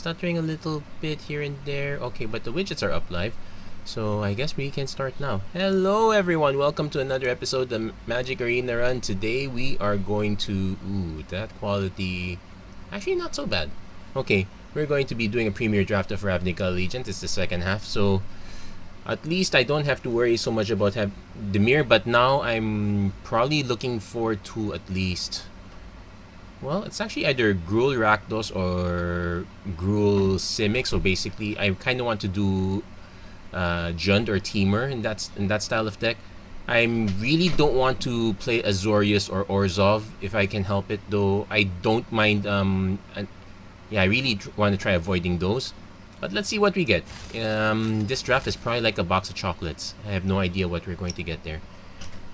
stuttering a little bit here and there. Okay, but the widgets are up live. So I guess we can start now. Hello everyone, welcome to another episode of Magic Arena Run. Today we are going to... Ooh, that quality... Actually not so bad. Okay, we're going to be doing a premier draft of Ravnica Allegiance. It's the second half, so... At least I don't have to worry so much about Demir, but now I'm probably looking forward to at least... Well, it's actually either Gruul Rakdos or Gruul Simic, so basically I kind of want to do Jund or Temur in that style of deck. I really don't want to play Azorius or Orzhov if I can help it, though I don't mind. Yeah, I really want to try avoiding those. But let's see what we get. This draft is probably like a box of chocolates. I have no idea what we're going to get there.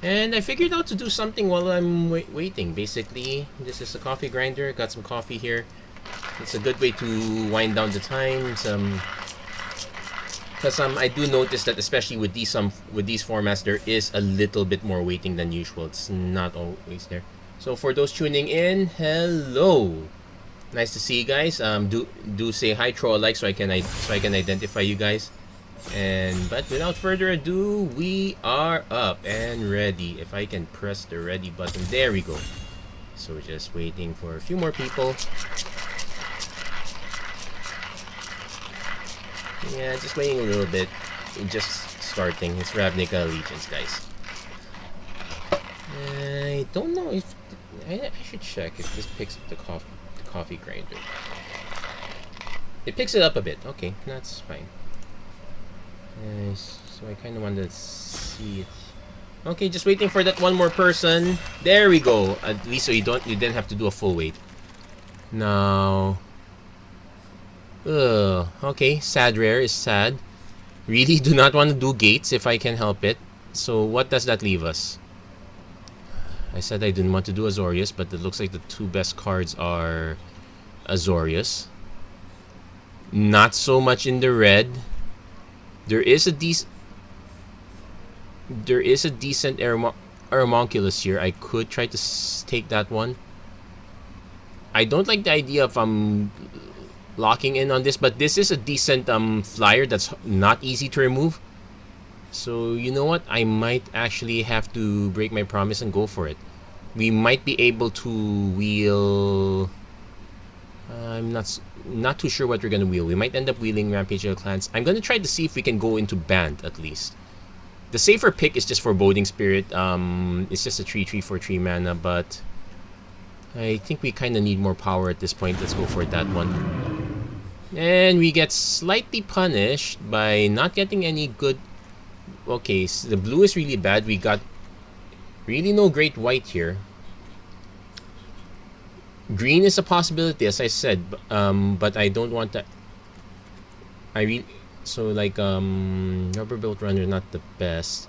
And I figured out to do something while I'm waiting. Basically, this is a coffee grinder. Got some coffee here. It's a good way to wind down the time. Because I do notice that especially with these formats, there is a little bit more waiting than usual. It's not always there. So for those tuning in, hello. Nice to see you guys. Do say hi, throw a like so I can identify you guys. But without further ado, we are up and ready. If I can press the ready button, there we go. So just waiting for a few more people. Yeah, just waiting a little bit. Just starting. It's Ravnica Allegiance, guys. I don't know if I should check if this picks up the coffee grinder. It picks it up a bit. Okay, that's fine. So I kind of want to see it. Okay, just waiting for that one more person. There we go. At least so you didn't have to do a full wait. Now, okay, sad rare is sad. Really do not want to do gates if I can help it. So what does that leave us? I said I didn't want to do Azorius, but it looks like the two best cards are Azorius. Not so much in the red. There is a decent Aeromonculus here. I could try to take that one. I don't like the idea of locking in on this, but this is a decent flyer that's not easy to remove. So you know what? I might actually have to break my promise and go for it. We might be able to wheel... I'm not too sure what we're gonna wheel. We might end up wheeling Rampage of the Clans. I'm gonna try to see if we can go into Band at least. The safer pick is just Foreboding Spirit. It's just a 3/3 for 3 mana, but I think we kind of need more power at this point. Let's go for that one. And we get slightly punished by not getting any good... Okay, so the blue is really bad. We got really no great white here. Green is a possibility, as I said, but I don't want that. So like Rubber Built Runner, not the best.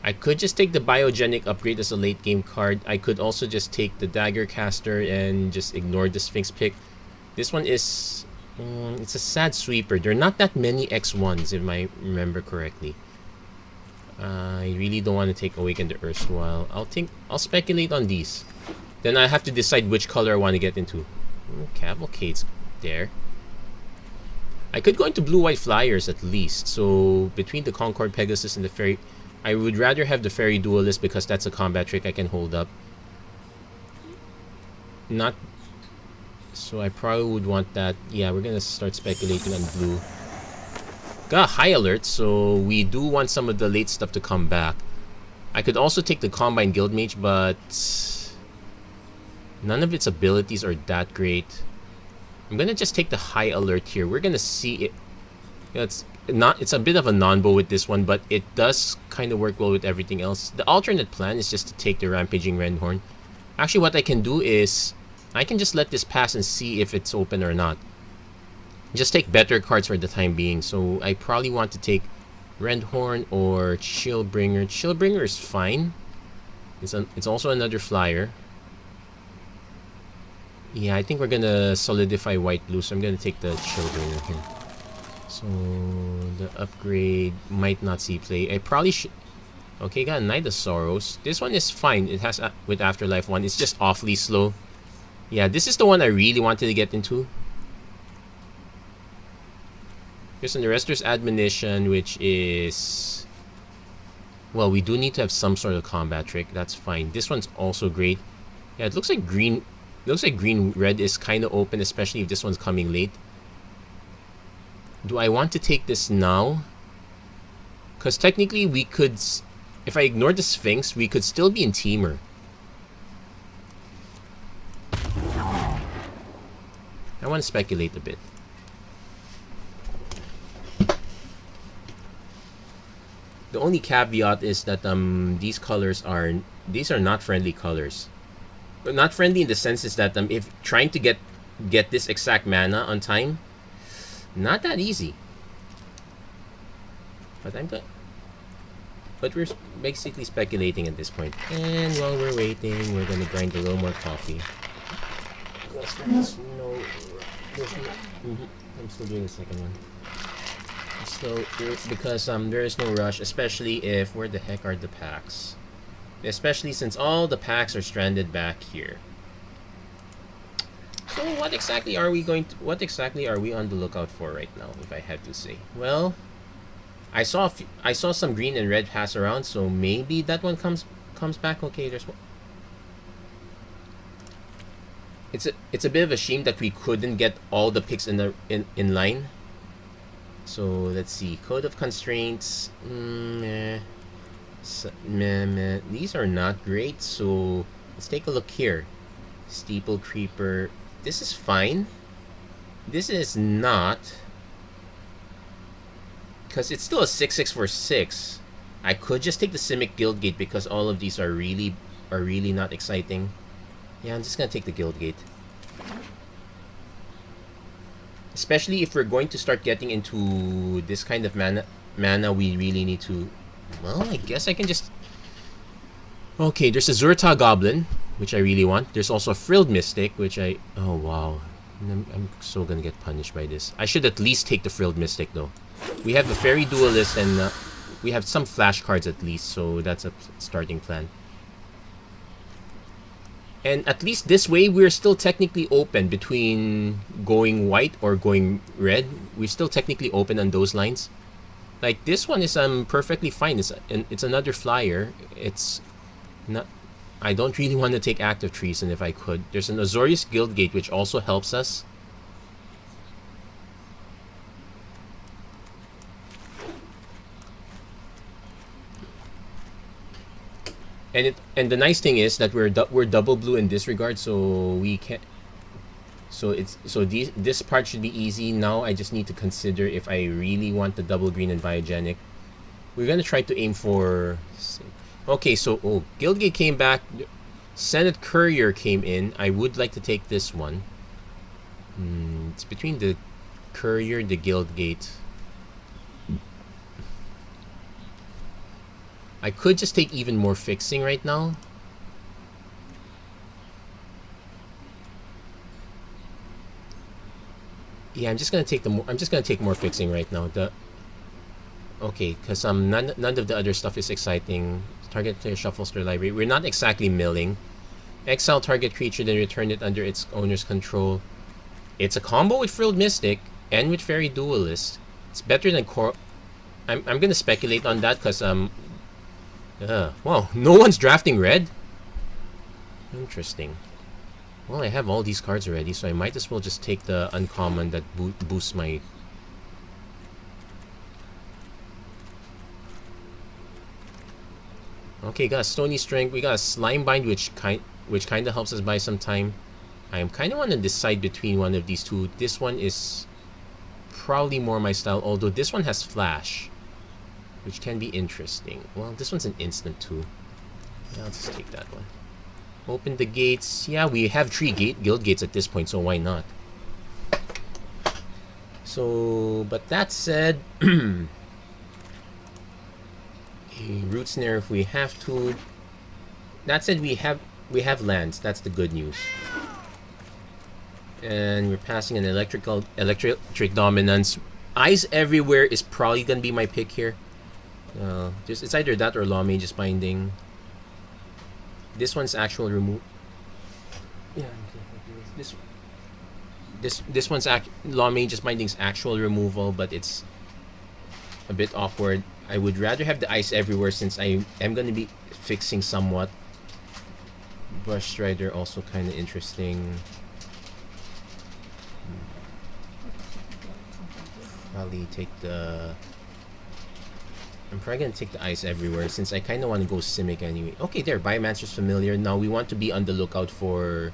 I could just take the Biogenic Upgrade as a late game card. I could also just take the Dagger Caster and just ignore the Sphinx pick. This one is it's a sad sweeper. There are not that many X1s if I remember correctly. I really don't want to take Awaken the Erstwhile. I'll speculate on these. Then I have to decide which color I want to get into. Cavalcade's there. I could go into blue-white flyers at least. So between the Concord Pegasus and the Fairy, I would rather have the Fairy Duelist because that's a combat trick I can hold up. Not. So I probably would want that. Yeah, we're gonna start speculating on blue. Got High Alert, so we do want some of the late stuff to come back. I could also take the Combine Guildmage, but none of its abilities are that great. I'm gonna just take the High Alert here. We're gonna see it. It's a bit of a non-bow with this one, but it does kind of work well with everything else. The alternate plan is just to take the Rampaging Rendhorn. Actually, what I can do is I can just let this pass and see if it's open or not. Just take better cards for the time being. So I probably want to take Rendhorn or Chillbringer. Chillbringer is fine. It's also another flyer. Yeah, I think we're gonna solidify white-blue, so I'm gonna take the Chillbringer here. So the upgrade might not see play. I probably should... Okay, got Knight of Sorrows. This one is fine. It has with Afterlife 1. It's just awfully slow. Yeah, this is the one I really wanted to get into. There's an Arrestor's Admonition, which is... Well, we do need to have some sort of combat trick. That's fine. This one's also great. Yeah, it looks like green... Looks like green-red is kind of open, especially if this one's coming late. Do I want to take this now? Because technically we could... If I ignore the Sphinx, we could still be in Teamer. I want to speculate a bit. The only caveat is that these colors are... These are not friendly colors. Not friendly in the sense is that if trying to get this exact mana on time, not that easy. But but we're basically speculating at this point. And while we're waiting, we're gonna grind a little more coffee. There's no. I'm still doing the second one. So because there is no rush, especially if where the heck are the packs? Especially since all the packs are stranded back here. So what exactly are we on the lookout for right now, if I had to say? Well, I saw some green and red pass around, so maybe that one comes back. Okay, there's one. It's a bit of a shame that we couldn't get all the picks in line. So let's see. Code of Constraints. These are not great, so let's take a look here. Steeple Creeper. This is fine. This is not, because it's still a 6/6 for 6. I could just take the Simic Guildgate because all of these are really not exciting. Yeah, I'm just gonna take the Guildgate. Especially if we're going to start getting into this kind of mana, we really need to... Well, I guess I can just... Okay, there's a Zurta Goblin, which I really want. There's also a Frilled Mystic, which I... Oh, wow. I'm so gonna get punished by this. I should at least take the Frilled Mystic, though. We have a Fairy Duelist, and we have some flash cards at least, so that's a starting plan. And at least this way, we're still technically open between going white or going red. We're still technically open on those lines. Like, this one is perfectly fine. It's another flyer. It's not... I don't really want to take Act of Treason if I could. There's an Azorius Guildgate, which also helps us. And the nice thing is that we're double blue in this regard, so we can... this part should be easy. Now I just need to consider if I really want the double green and biogenic. We're gonna try to aim for... Okay, so Guildgate came back. Senate Courier came in. I would like to take this one. It's between the Courier, the Guildgate. I could just take even more fixing right now. Yeah, I'm just gonna take more fixing right now. Okay, because none of the other stuff is exciting. Target player shuffles their library. We're not exactly milling. Exile target creature, then return it under its owner's control. It's a combo with Frilled Mystic and with Fairy Duelist. It's better than Core. I'm gonna speculate on that because well, no one's drafting red. Interesting. Well, I have all these cards already, so I might as well just take the uncommon that boosts my... Okay, got a Stony Strength. We got a Slime Bind, which kind of helps us buy some time. I kind of want to decide between one of these two. This one is probably more my style, although this one has Flash, which can be interesting. Well, this one's an instant too. Yeah, I'll just take that one. Open the gates. Yeah, we have 3 guild gates at this point, so why not? So, but that said, Root Snare if we have to. That said, we have lands. That's the good news. And we're passing an electric dominance. Eyes Everywhere is probably gonna be my pick here. It's either that or Law Mage's Binding. This one's actual remove. Yeah, this one's Law Mage's Binding's actual removal, but it's a bit awkward. I would rather have the ice everywhere since I am going to be fixing somewhat. Brush Strider also kind of interesting. Probably take the... I'm probably going to take the ice everywhere since I kind of want to go Simic anyway. Okay, there. Biomancer's familiar. Now we want to be on the lookout for...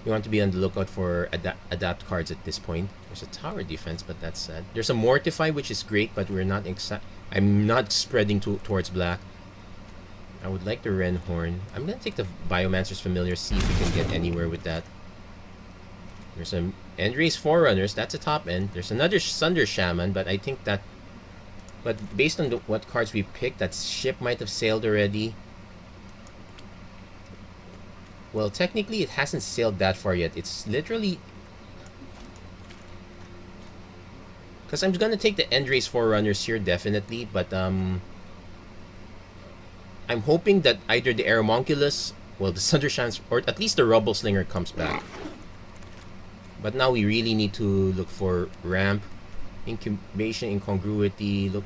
adapt cards at this point. There's a tower defense, but that's sad. There's a Mortify, which is great, but we're not I'm not spreading towards black. I would like the Ren Horn. I'm gonna take the Biomancer's Familiar, see if we can get anywhere with that. There's some Endrace Forerunners, that's a top end. There's another Sunder Shaman, but I think that... But based on what cards we picked, that ship might have sailed already. Well, technically, it hasn't sailed that far yet. It's literally... Because I'm going to take the Endrace Forerunners here, definitely. But, I'm hoping that either the Aeromonculus, well, the Sundershans, or at least the Rubble Slinger comes back. But now we really need to look for ramp, incubation, incongruity. Look,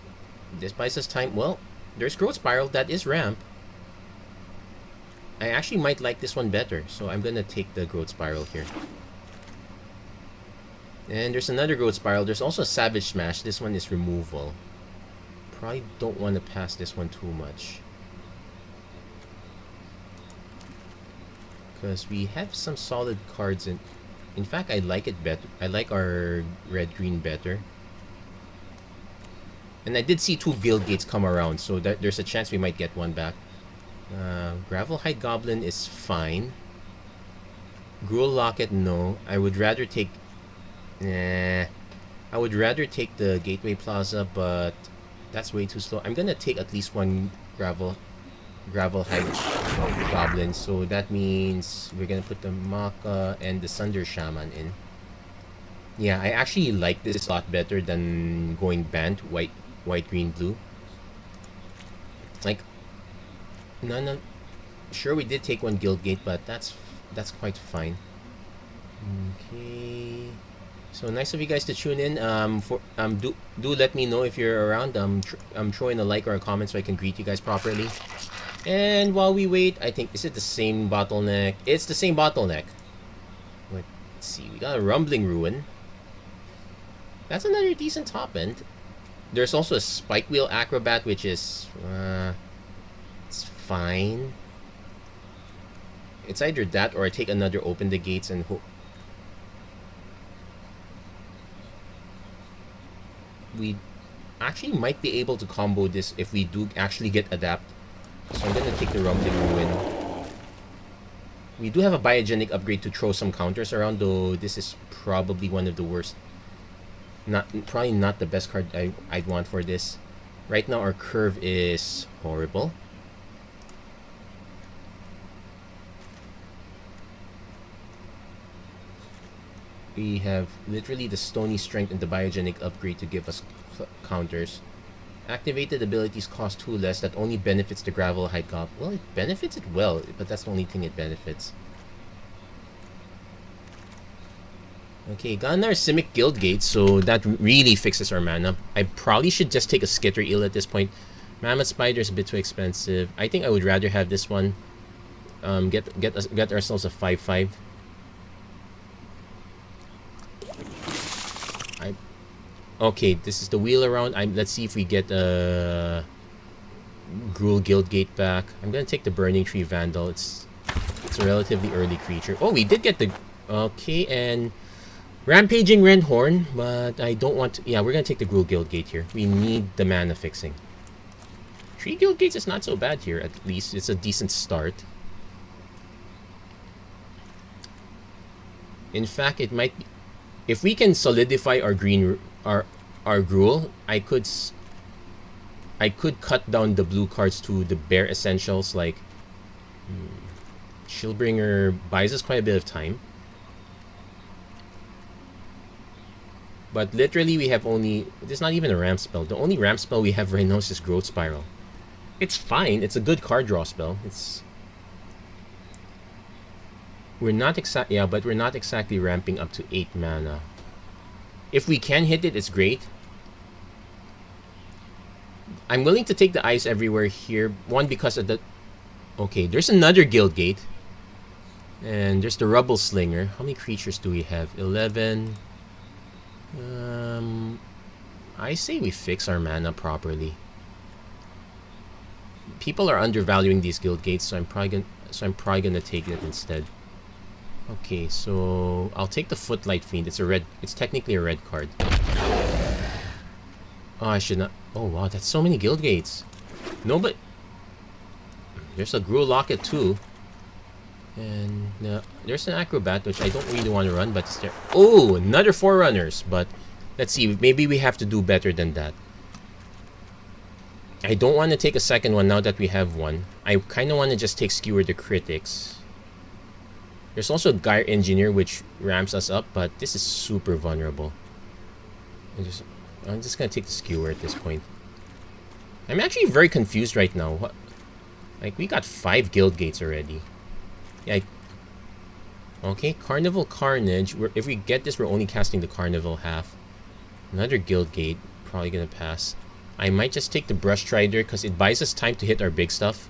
this buys us time. Well, there's Growth Spiral. That is ramp. I actually might like this one better, so I'm gonna take the Growth Spiral here. And there's another Growth Spiral. There's also a Savage Smash. This one is removal. Probably don't want to pass this one too much. Because we have some solid cards in... In fact, I like it better. I like our red-green better. And I did see 2 Guildgates come around, so there's a chance we might get one back. Gravelhide Goblin is fine. Gruul Locket, no. I would rather take... I would rather take the Gateway Plaza, but that's way too slow. I'm gonna take at least one Gravelhide Goblin, so that means we're gonna put the Maka and the Sunder Shaman in. Yeah, I actually like this a lot better than going banned white, green, blue. Like, none. Sure, we did take one Guildgate, but that's quite fine. Okay. So nice of you guys to tune in. Do let me know if you're around. I'm throwing a like or a comment so I can greet you guys properly. And while we wait, I think, is it the same bottleneck? It's the same bottleneck. Let's see, we got a Rumbling Ruin. That's another decent top end. There's also a Spike Wheel Acrobat, which is, it's fine. It's either that or I take another Open the Gates and hope. We actually might be able to combo this if we do actually get Adapt. So I'm gonna take the Rumbling Ruin. We do have a Biogenic upgrade to throw some counters around, though this is probably one of the worst. Probably not the best card I'd want for this. Right now our curve is horrible. We have literally the Stony Strength and the Biogenic upgrade to give us counters. Activated abilities cost 2 less. That only benefits the Gravelhide Goblin. Well, it benefits it well, but that's the only thing it benefits. Okay, got our Simic Guildgate, so that really fixes our mana. I probably should just take a Skitter Eel at this point. Mammoth Spider is a bit too expensive. I think I would rather have this one. Get ourselves a 5/5. Okay, this is the wheel around. Let's see if we get Gruul Guildgate back. I'm gonna take the Burning Tree Vandal. It's a relatively early creature. Oh, we did get the... Okay, and... Rampaging Renhorn, but I don't want to... Yeah, we're gonna take the Gruul Guildgate here. We need the mana fixing. 3 Guildgates is not so bad here, at least. It's a decent start. In fact, it might be... If we can solidify our green... Our Gruul, I could cut down the blue cards to the bare essentials, like Shieldbringer buys us quite a bit of time. But literally we have only, there's not even a ramp spell. The only ramp spell we have right now is this Growth Spiral. It's fine, it's a good card draw spell. We're not exactly ramping up to 8 mana. If we can hit it, it's great. I'm willing to take the ice everywhere here. One, because of the... Okay, there's another guildgate. And there's the rubble slinger. How many creatures do we have? 11. I say we fix our mana properly. People are undervaluing these guildgates, so I'm probably gonna take it instead. Okay, so I'll take the Footlight Fiend. It's technically a red card. Oh, I should not. Oh wow, that's so many guildgates. No, but there's a Gruul Locket too. And there's an Acrobat, which I don't really want to run, but it's there. Oh, another Forerunners. But let's see, maybe we have to do better than that. I don't want to take a second one now that we have one. I kind of want to just take Skewer the Critics. There's also Gyre Engineer, which ramps us up, but this is super vulnerable. I'm just going to take the Skewer at this point. I'm actually very confused right now. What? Like, we got 5 Guildgates already. Yeah. Okay, Carnival Carnage. If we get this, we're only casting the Carnival half. Another Guildgate. Probably gonna pass. I might just take the Brush Strider because it buys us time to hit our big stuff.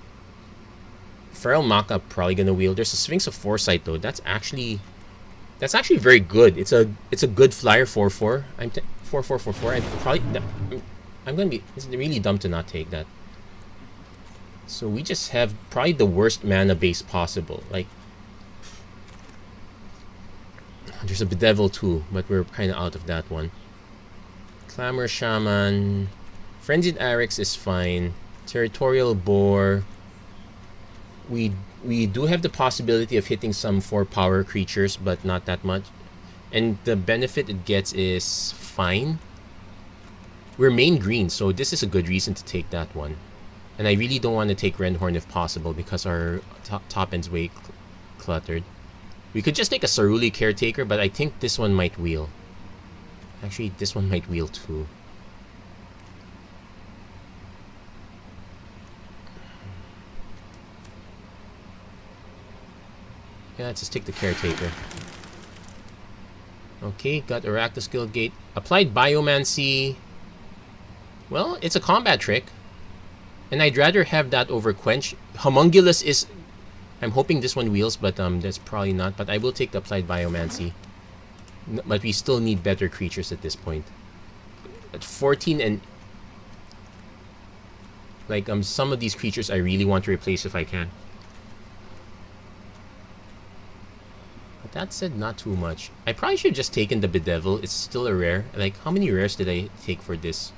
Feral Maka probably gonna wheel. There's a Sphinx of Foresight though. That's actually very good. It's a good flyer 4/4. 4/4/4/4. It's really dumb to not take that. So we just have probably the worst mana base possible. Like, there's a Bedevil too, but we're kind of out of that one. Clamor Shaman. Frenzied Arix is fine. Territorial Boar. We do have the possibility of hitting some 4-power creatures, but not that much. And the benefit it gets is fine. We're main green, so this is a good reason to take that one. And I really don't want to take Rendhorn if possible because our top end's way cluttered. We could just take a Saruli Caretaker, but I think this one might wheel. Actually, this one might wheel too. Yeah, let's just take the Caretaker. Okay, got Arachnus Guildgate. Applied Biomancy. Well, it's a combat trick. And I'd rather have that over Quench. Homunculus is... I'm hoping this one wheels, but that's probably not. But I will take the Applied Biomancy. But we still need better creatures at this point. At 14 and... Like, some of these creatures I really want to replace if I can. But that said, not too much. I probably should have just taken the Bedevil. It's still a rare. Like, how many rares did I take for this?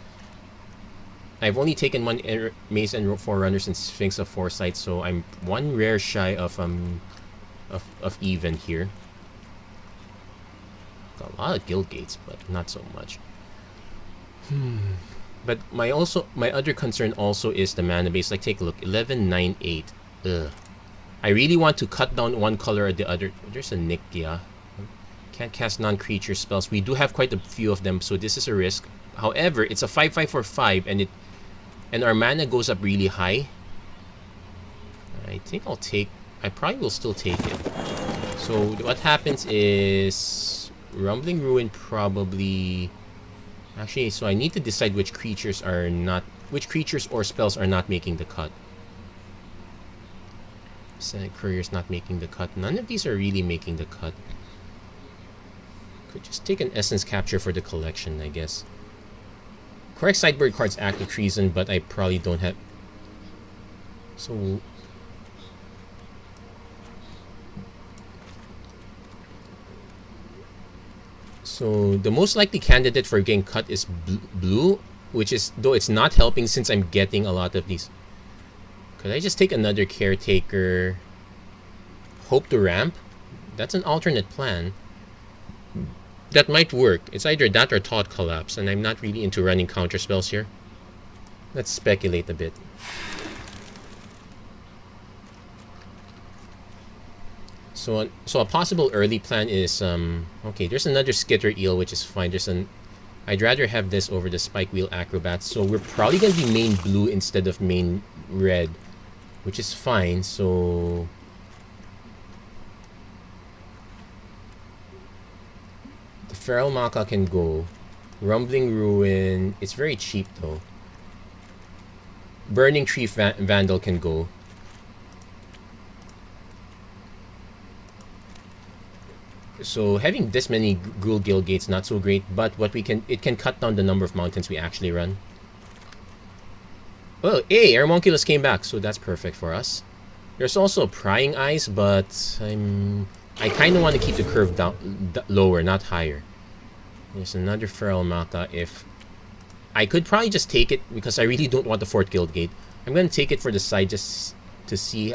I've only taken one Maze and Forerunners and Sphinx of Foresight, so I'm one rare shy of even here. Got a lot of Guildgates, but not so much. But my other concern also is the mana base. Like, take a look, 11, 9, 8. Ugh. I really want to cut down one color or the other. There's a Nykia. Can't cast non-creature spells. We do have quite a few of them, so this is a risk. However, it's a 5/5 for 5, and our mana goes up really high. I think I'll take... I probably will still take it. So what happens is... Rumbling Ruin probably... Actually, so I need to decide which creatures are not... Which creatures or spells are not making the cut. Senate Courier's not making the cut. None of these are really making the cut. Could just take an Essence Capture for the collection, I guess. Correct sideboard cards act of treason, but I probably don't have... So... So, the most likely candidate for getting cut is blue, which is... Though it's not helping since I'm getting a lot of these. Could I just take another Caretaker? Hope to ramp? That's an alternate plan. That might work. It's either that or Thought Collapse, and I'm not really into running counter spells here. Let's speculate a bit. So a possible early plan is okay, there's another Skitter Eel, which is fine. I'd rather have this over the Spike Wheel Acrobats. So we're probably gonna be main blue instead of main red, which is fine. So the Feral Maka can go. Rumbling Ruin, it's very cheap though. Burning Tree Vandal can go. So having this many Ghoul Guildgates not so great, but what it can cut down the number of mountains we actually run. Oh, hey, Homunculus came back, so that's perfect for us. There's also Prying Eyes, but I kind of want to keep the curve down lower, not higher. There's another Feral Maka. If I could probably just take it because I really don't want the 4th Guildgate. I'm gonna take it for the side just to see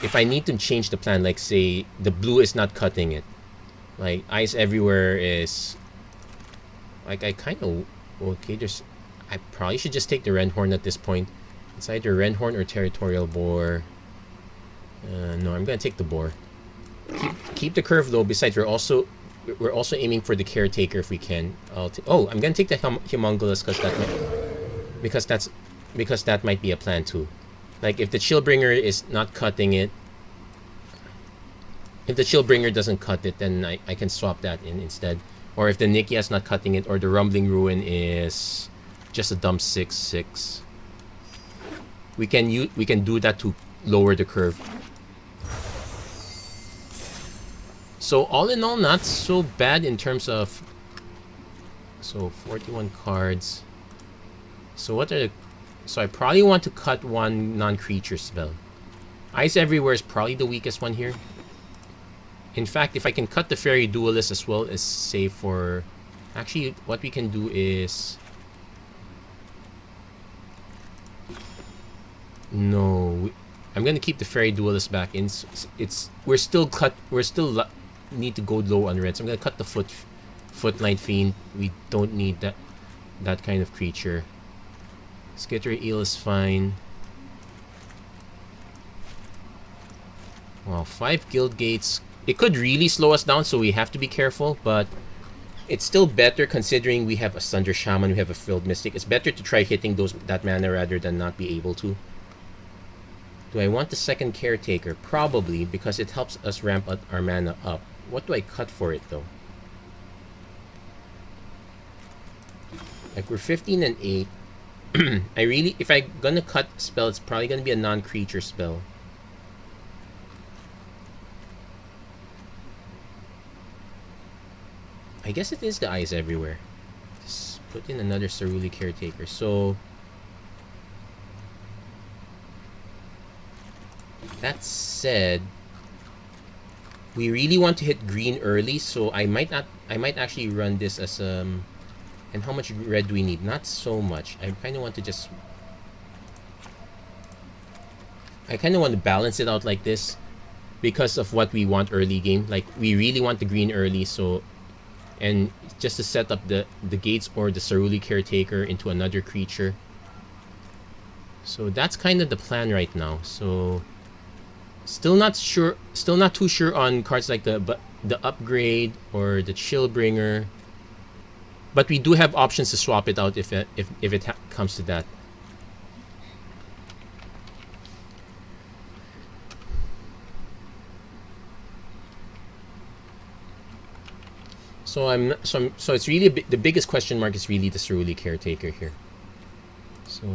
if I need to change the plan. Like say the blue is not cutting it. Like Eyes Everywhere is like I kind of okay. I probably should just take the Renhorn at this point. It's either Renhorn or Territorial Boar. No, I'm gonna take the Boar. Keep the curve low. Besides, we're also aiming for the Caretaker if we can. Oh, I'm gonna take the Homunculus because that might be a plan too. Like if the Chillbringer is not cutting it, if the Chillbringer doesn't cut it, then I can swap that in instead. Or if the Nikia is not cutting it, or the Rumbling Ruin is just a dump 6/6. We can do that to lower the curve. So all in all, not so bad in terms of. So 41 cards. So I probably want to cut one non-creature spell. Eyes Everywhere is probably the weakest one here. In fact, if I can cut the Fairy Duelist as well as save for. Actually, what we can do is. No, I'm gonna keep the Fairy Duelist back in. We're still need to go low on red. So I'm gonna cut the Footlight Fiend. We don't need that kind of creature. Skittery Eel is fine. Well, 5 Guildgates. It could really slow us down, so we have to be careful. But it's still better considering we have a Sunder Shaman, we have a Filled Mystic. It's better to try hitting that mana rather than not be able to. Do I want the 2nd Caretaker? Probably, because it helps us ramp up our mana up. What do I cut for it, though? Like, we're 15 and 8. If I'm gonna cut spell, it's probably gonna be a non-creature spell. I guess it is the Eyes Everywhere. Just put in another Ceruli Caretaker. So that said, we really want to hit green early, so I might actually run this as and how much red do we need? Not so much. I kind of want to balance it out like this because of what we want early game. Like we really want the green early, so and just to set up the gates or the Ceruli Caretaker into another creature. So that's kind of the plan right now. So still not too sure on cards like the upgrade or the Chillbringer. But we do have options to swap it out if it comes to that. So it's really the biggest question mark is really the Ceruli Caretaker here. So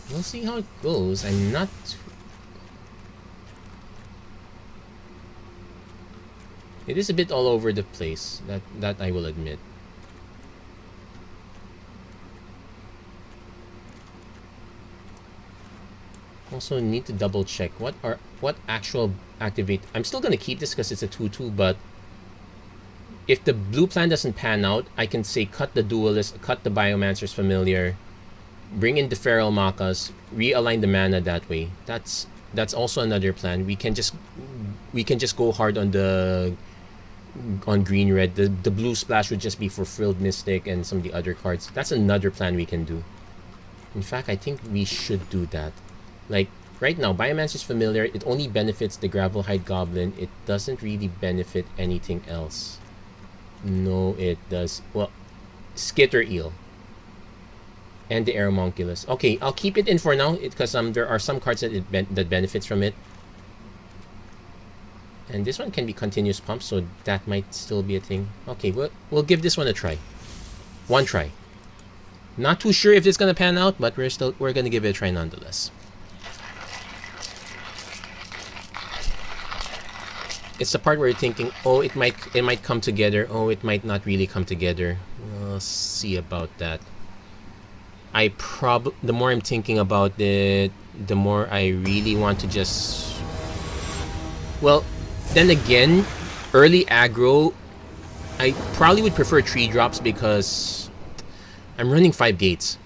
we'll see how it goes. I'm not. It is a bit all over the place. That I will admit. Also need to double check what actual activate. I'm still gonna keep this because it's a 2/2, but if the blue plan doesn't pan out, I can say cut the Duelist, cut the Biomancer's Familiar, bring in the Feral Makas, realign the mana that way. That's also another plan. We can just go hard on green red. The blue splash would just be for Frilled Mystic and some of the other cards. That's another plan we can do. In fact, I think we should do that. Like right now, Biomancer's Familiar, it only benefits the Gravelhide Goblin. It doesn't really benefit anything else. No, it does. Well, Skitter Eel and the Homunculus. Okay, I'll keep it in for now because there are some cards that benefits from it. And this one can be continuous pump, so that might still be a thing. Okay, we'll give this one a try. One try. Not too sure if it's gonna pan out, but we're gonna give it a try nonetheless. It's the part where you're thinking, oh, it might come together. Oh, it might not really come together. We'll see about that. The more I'm thinking about it, the more I really want to just... Well, then again, early aggro, I probably would prefer 3 drops because I'm running 5 gates.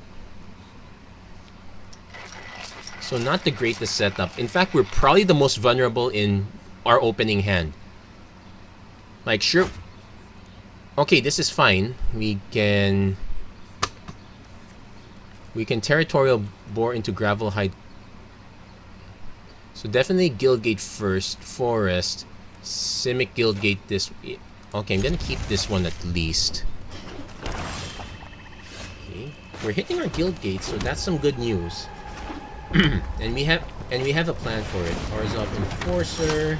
So not the greatest setup. In fact, we're probably the most vulnerable in our opening hand. Like, sure. Okay, this is fine. We can territorial bore into gravel height. So definitely guildgate first, forest, simic guildgate this. Okay, I'm gonna keep this one at least. Okay, we're hitting our guildgate, so that's some good news. and we have a plan for it. Horizontal enforcer.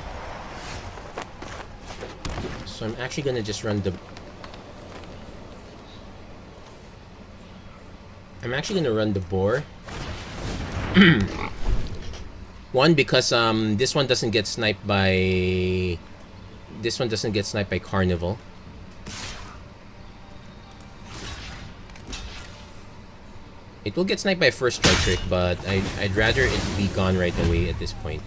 So I'm actually gonna just run the. I'm actually gonna run the boar. One, because this one doesn't get sniped by Carnival. It will get sniped by first strike trick, but I'd rather it be gone right away at this point.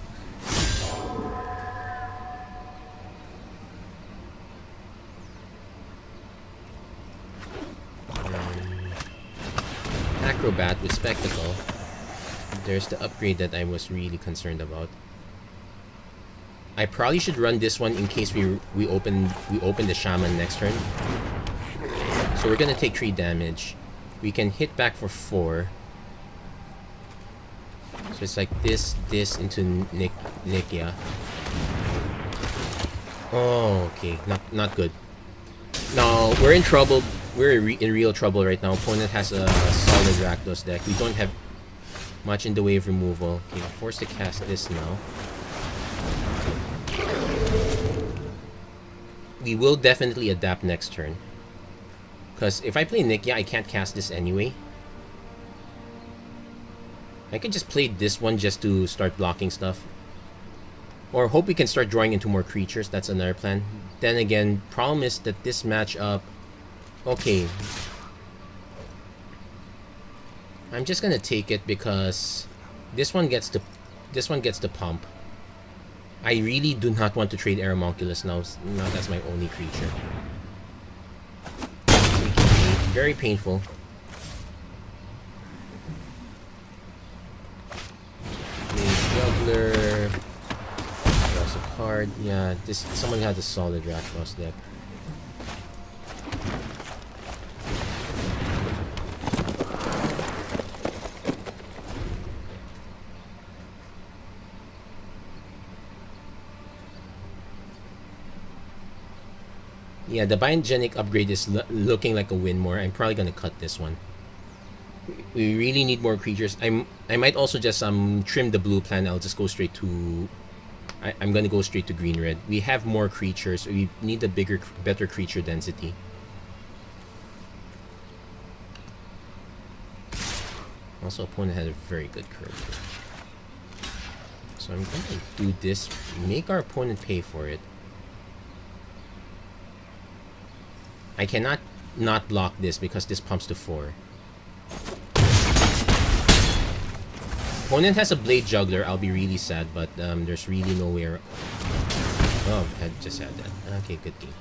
Acrobat with spectacle. There's the upgrade that I was really concerned about. I probably should run this one in case we open the shaman next turn. So we're gonna take 3 damage. We can hit back for 4. So it's like this into Nikia. Oh, okay, not good. No, we're in trouble. We're in real trouble right now. Opponent has a solid Rakdos deck. We don't have much in the way of removal. Okay, I'm forced to cast this now. We will definitely adapt next turn. Because if I play Nikia, I can't cast this anyway. I can just play this one just to start blocking stuff. Or hope we can start drawing into more creatures. That's another plan. Then again, problem is that this matchup... Okay. I'm just gonna take it because this one gets the pump. I really do not want to trade Aeromonculus now. Now that's my only creature. Very painful. Juggler. Draws a card. Yeah, someone had a solid Rakdos deck. Yeah, the Biogenic upgrade is looking like a win more. I'm probably gonna cut this one. We really need more creatures. I might also just trim the blue plan. I'll just go straight to. I'm gonna go straight to green red. We have more creatures. We need a better creature density. Also, opponent had a very good curve. So I'm gonna do this. Make our opponent pay for it. I cannot not block this because this pumps to 4. Opponent has a Blade Juggler. I'll be really sad, but there's really nowhere. Oh, I just had that. Okay, good game.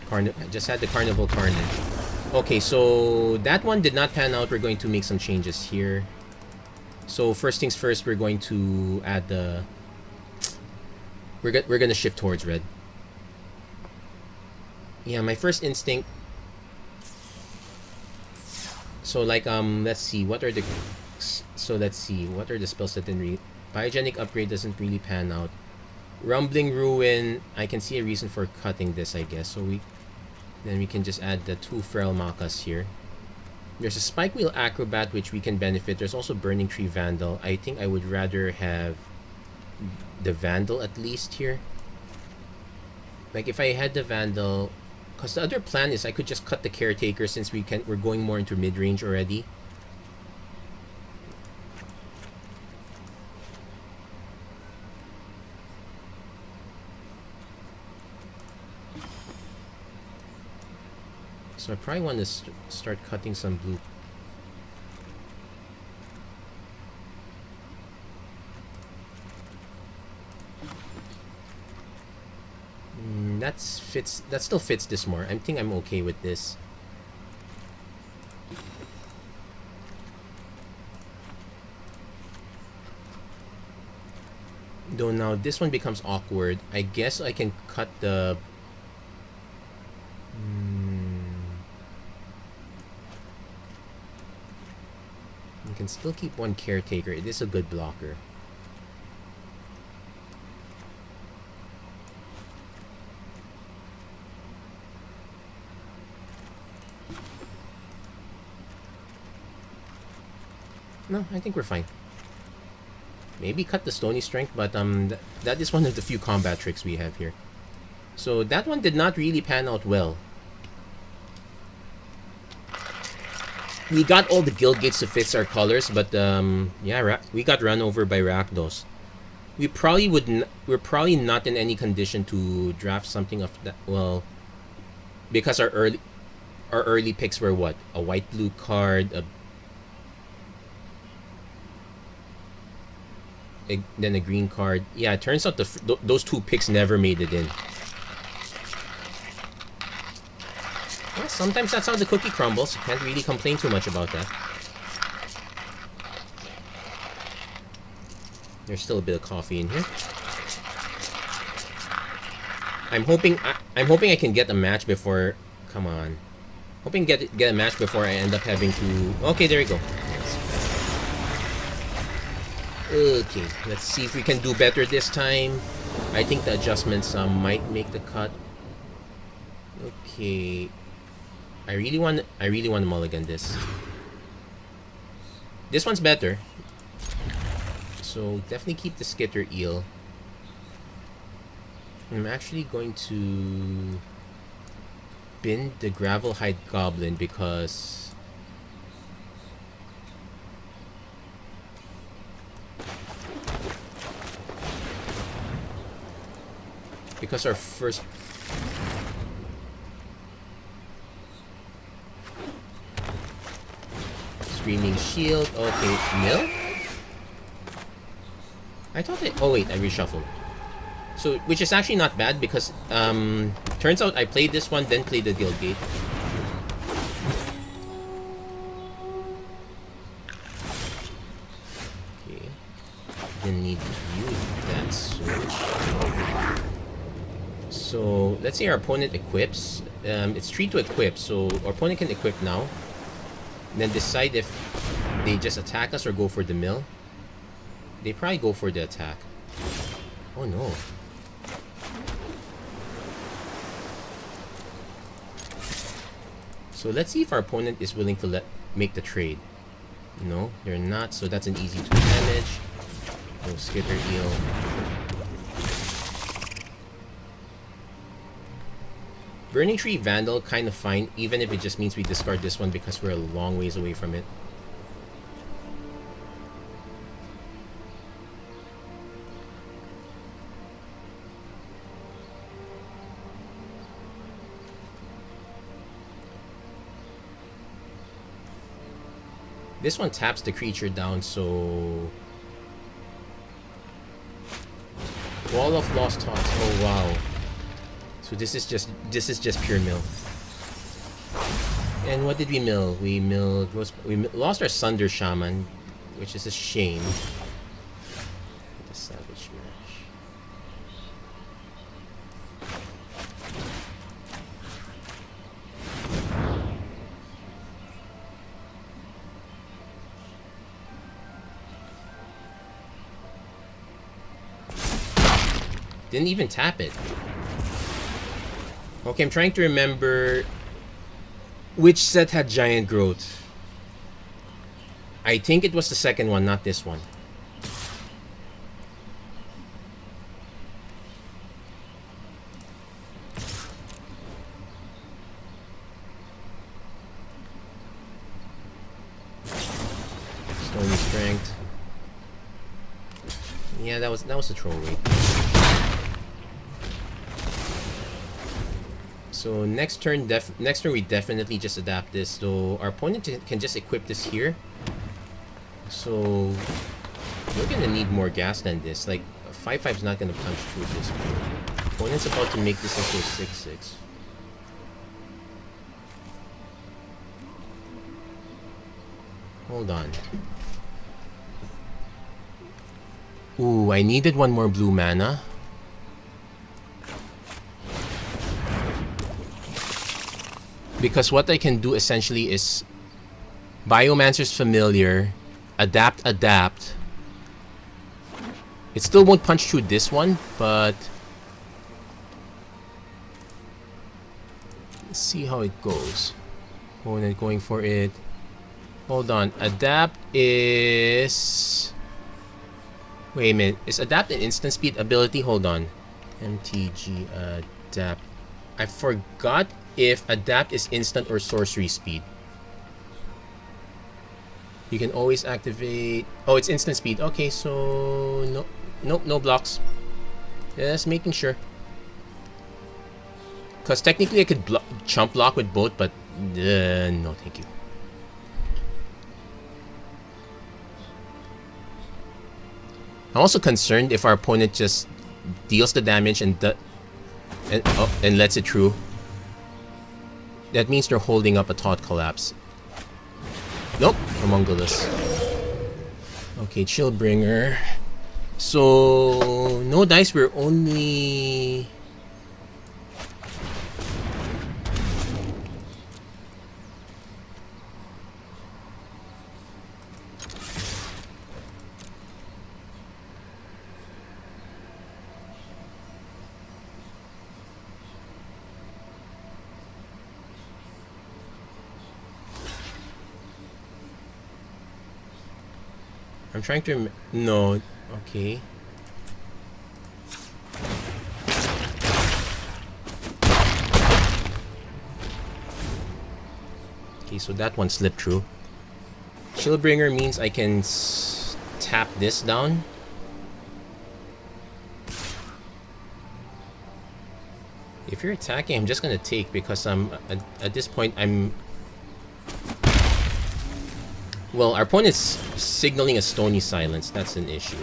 I just had the Carnival Carnage. Okay, so that one did not pan out. We're going to make some changes here. So first things first, we're going to add the. We're gonna shift towards red. Yeah, my first instinct. So like let's see what are the spells that didn't really. Biogenic upgrade doesn't really pan out. Rumbling Ruin, I can see a reason for cutting this, I guess. So then we can just add the 2 Feral Makas here. There's a Spike Wheel Acrobat which we can benefit. There's also Burning Tree Vandal. I think I would rather have the Vandal at least here. Like if I had the Vandal, Because the other plan is I could just cut the caretaker since we're going more into mid-range already. So I probably want to start cutting some blue. That still fits this more. I think I'm okay with this. Though now this one becomes awkward. I guess I can cut the... You can still keep one caretaker. It is a good blocker. No, I think we're fine. Maybe cut the Stony Strength, but that is one of the few combat tricks we have here. So that one did not really pan out well. We got all the guildgates to fit our colors, but yeah, we got run over by Rakdos. We're probably not in any condition to draft something of that. Well, because our early picks were what? A white-blue card, then a green card. Yeah, it turns out those two picks never made it in. Well, sometimes that's how the cookie crumbles. You can't really complain too much about that. There's still a bit of coffee in here. I'm hoping I can get a match before. Come on, hoping get a match before I end up having to. Okay, there we go. Okay, let's see if we can do better this time. I think the adjustments might make the cut. Okay, I really want to mulligan this. This one's better. So definitely keep the Skitter Eel. I'm actually going to bin the Gravelhide Goblin because our first Screaming Shield. Okay, mill? I thought it... Oh wait, I reshuffled. So, which is actually not bad because turns out I played this one, then played the Guildgate. Okay. Didn't need to use that switch. So, let's say our opponent equips. It's 3 to equip, so our opponent can equip now. And then decide if they just attack us or go for the mill. They probably go for the attack. Oh no. So let's see if our opponent is willing to make the trade. No, they're not, so that's an easy 2 damage. No Skitter Eel. Burning Tree Vandal, kind of fine, even if it just means we discard this one because we're a long ways away from it. This one taps the creature down, so... Wall of Lost Thoughts, oh wow. So this is just pure mill. And what did we mill? We lost our Sunder Shaman, which is a shame. The Savage Smash. Didn't even tap it. Okay, I'm trying to remember which set had Giant Growth. I think it was the second one, not this one. strength. Yeah, that was a throwaway. So next turn we definitely just adapt this. So our opponent can just equip this here. So we're gonna need more gas than this. Like 5/5 is not gonna punch through this. Opponent's about to make this into a 6/6. Hold on. Ooh, I needed one more blue mana. Because what I can do essentially is Biomancer's Familiar, adapt. It still won't punch through this one, but let's see how it goes. Opponent going for it. Hold on. Adapt is... Wait a minute. Is adapt an instant speed ability? Hold on. MTG adapt. I forgot if adapt is instant or sorcery speed. You can always activate... Oh, it's instant speed. Okay, so... Nope, no blocks. Just making sure. Because technically I could chump block with both, but... no, thank you. I'm also concerned if our opponent just deals the damage and lets it through. That means they're holding up a Thought Collapse. Nope, Homunculus. Okay, Chillbringer. So, no dice, we're only... I'm trying to... No. Okay. Okay, so that one slipped through. Chillbringer means I can tap this down. If you're attacking, I'm just gonna take because I'm... At this point, I'm... Well, our opponent's signaling a Stony Silence. That's an issue.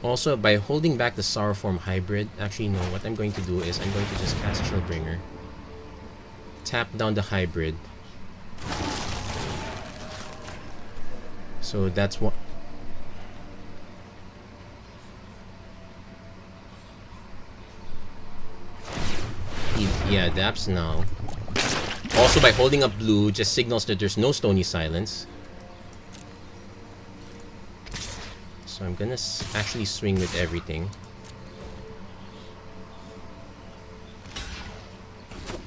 Also, by holding back the Sorrowform Hybrid... Actually, no. What I'm going to do is I'm going to just cast Chillbringer. Tap down the Hybrid. So that's what... Yeah, adapts now. Also, by holding up blue, just signals that there's no Stony Silence. So I'm gonna actually swing with everything.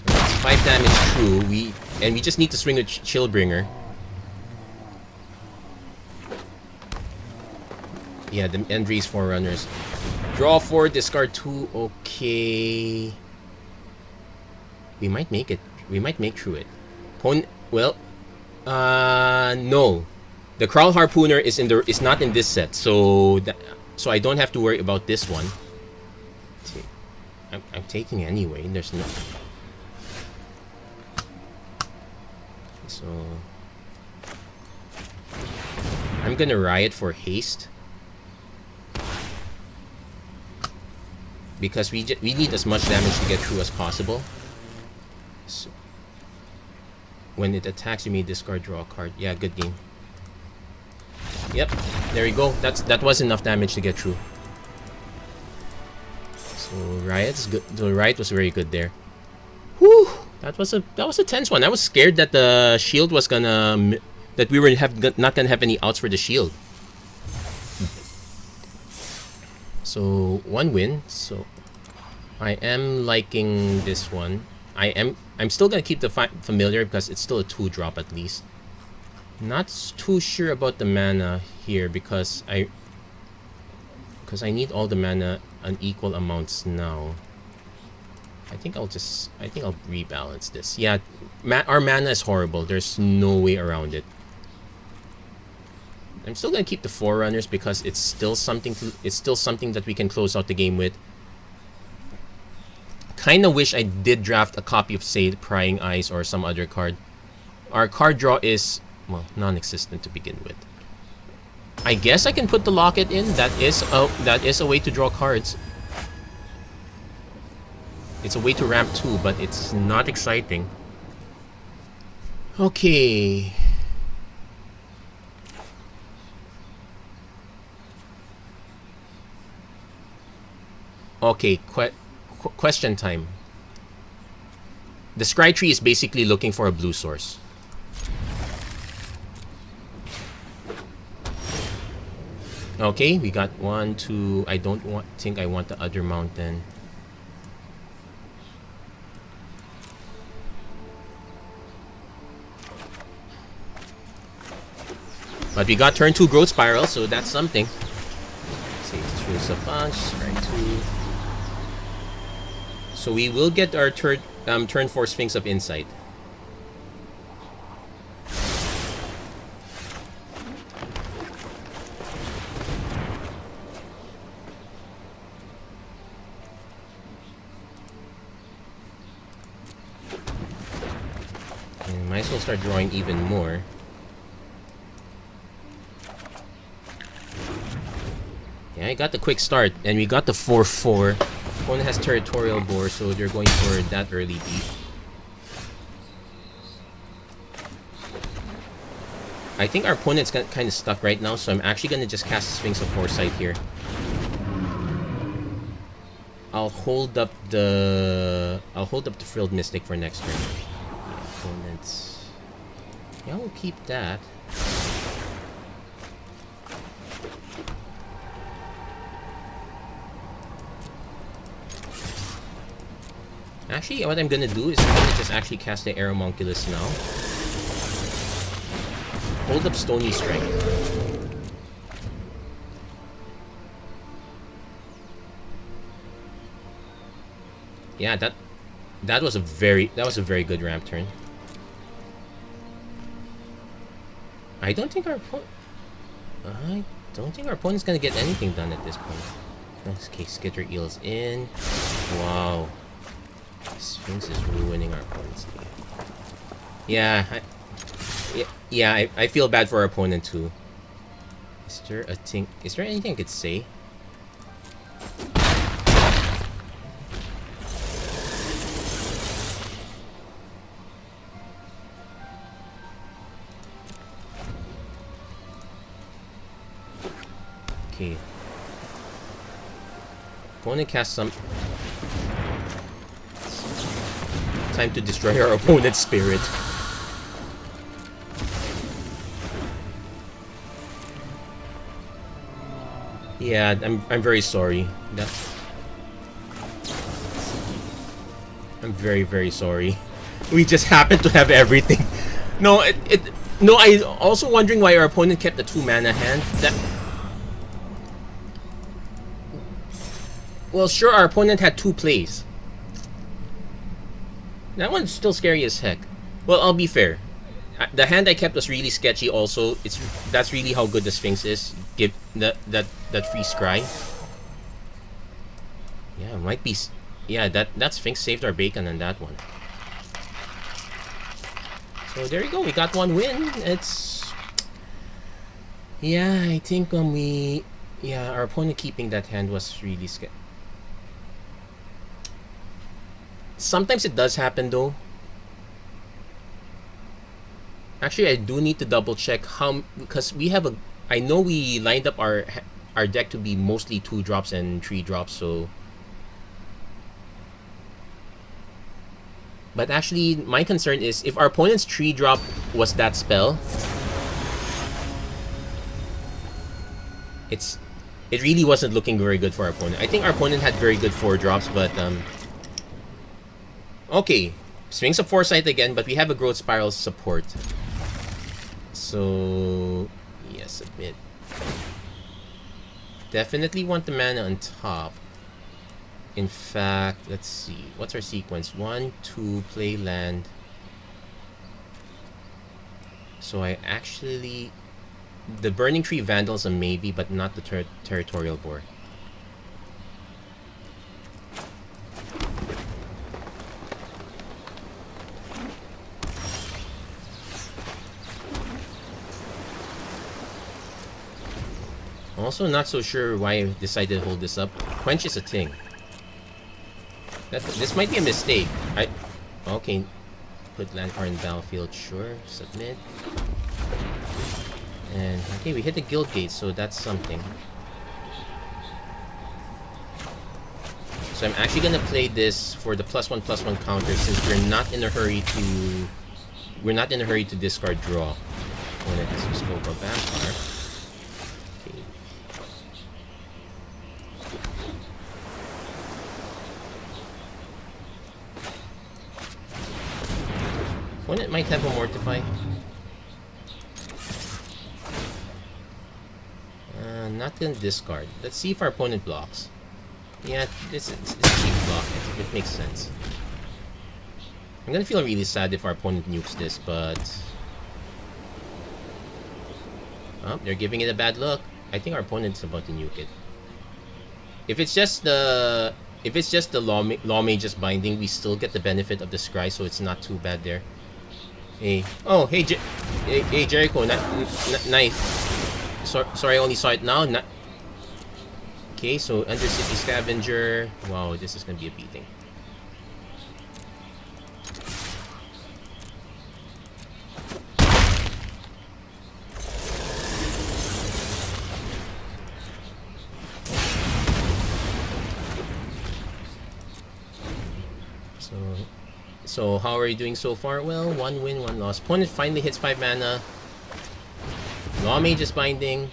That's 5 damage through. We just need to swing with Chillbringer. Yeah, the Endries Forerunners. Draw 4, discard 2. Okay. We might make it. We might make through it. Well, no. The Kraul Harpooner is not in this set, so I don't have to worry about this one. I'm taking anyway. There's no. So I'm gonna Riot for haste because we need as much damage to get through as possible. So, when it attacks, you may discard, draw a card. Yeah, good game. Yep, there you go. That was enough damage to get through. So Riot's good. The Riot was very good there. Whew, that was a tense one. I was scared that the shield was gonna we were not gonna have any outs for the shield. So 1 win. So I am liking this one. I'm still gonna keep the familiar because it's still a 2-drop at least. Not too sure about the mana here because because I need all the mana on equal amounts now. I think I'll rebalance this. Yeah, our mana is horrible. There's no way around it. I'm still gonna keep the Forerunners because it's still something that we can close out the game with. Kinda wish I did draft a copy of, say, Prying Eyes or some other card. Our card draw is, well, non-existent to begin with. I guess I can put the Locket in. That is a way to draw cards. It's a way to ramp too, but it's not exciting. Okay. Okay, question time. The Scry Tree is basically looking for a blue source. Okay, we got 1, 2. I don't think I want the other mountain. But we got turn 2 Growth Spiral, so that's something. Let's see, choose a bunch, right 2. So we will get our turn 4 Sphinx of Insight. And might as well start drawing even more. Yeah, I got the quick start, and we got the 4-4. Opponent has Territorial Bore, so they're going for that early beat. I think our opponent's kind of stuck right now, so I'm actually going to just cast Sphinx of Foresight here. I'll hold up the Frilled Mystic for next turn. Opponents. Yeah, we'll keep that. Actually, what I'm gonna do is I'm gonna just actually cast the Aeromonculus now. Hold up Stony Strength. Yeah, that was a very good ramp turn. I don't think our opponent's gonna get anything done at this point. In this case, Skitter Eel's in. Wow. Sphinx is ruining our opponent's game. Yeah, I feel bad for our opponent too. Is there anything I could say? Okay. Opponent casts some. Time to destroy our opponent's spirit. Yeah, I'm very sorry. I'm very sorry. We just happened to have everything. No, I also wondering why our opponent kept the 2 mana hand. Well, sure, our opponent had 2 plays. That one's still scary as heck. Well, I'll be fair. The hand I kept was really sketchy also. That's really how good the Sphinx is. Give that free scry. Yeah, it might be. Yeah, that Sphinx saved our bacon on that one. So there you go. We got 1 win. It's. Yeah, I think our opponent keeping that hand was really sketchy. Sometimes it does happen though. Actually, I do need to double check because we have I know we lined up our deck to be mostly 2 drops and 3 drops, so. But actually, my concern is if our opponent's 3 drop was that spell, it really wasn't looking very good for our opponent. I think our opponent had very good 4 drops, but okay, Sphinx of Foresight again, but we have a Growth Spiral support. So, yeah, submit. Definitely want the mana on top. In fact, let's see. What's our sequence? 1, 2, play land. So I actually... The Burning Tree Vandal's a maybe, but not the Territorial Boar. Also not so sure why I decided to hold this up. Quench is a thing. This might be a mistake. Okay. Put land card in battlefield. Sure. Submit. And okay, we hit the guildgates, so that's something. So I'm actually gonna play this for the +1/+1 counter since we're not in a hurry to discard draw. Let's just go for vampire. Okay. Opponent might have a mortify. Not gonna discard. Let's see if our opponent blocks. Yeah, it's a cheap block. It makes sense. I'm gonna feel really sad if our opponent nukes this, but... Oh, they're giving it a bad look. I think our opponent's about to nuke it. If it's just the Law Mage's Binding, we still get the benefit of the scry, so it's not too bad there. Hey, oh, hey, hey Jericho, nice. Sorry, I only saw it now. Okay, so Undercity Scavenger. Wow, this is gonna be a beating. So how are you doing so far? Well, 1 win, 1 loss. Opponent finally hits 5 mana. Law Mage is binding.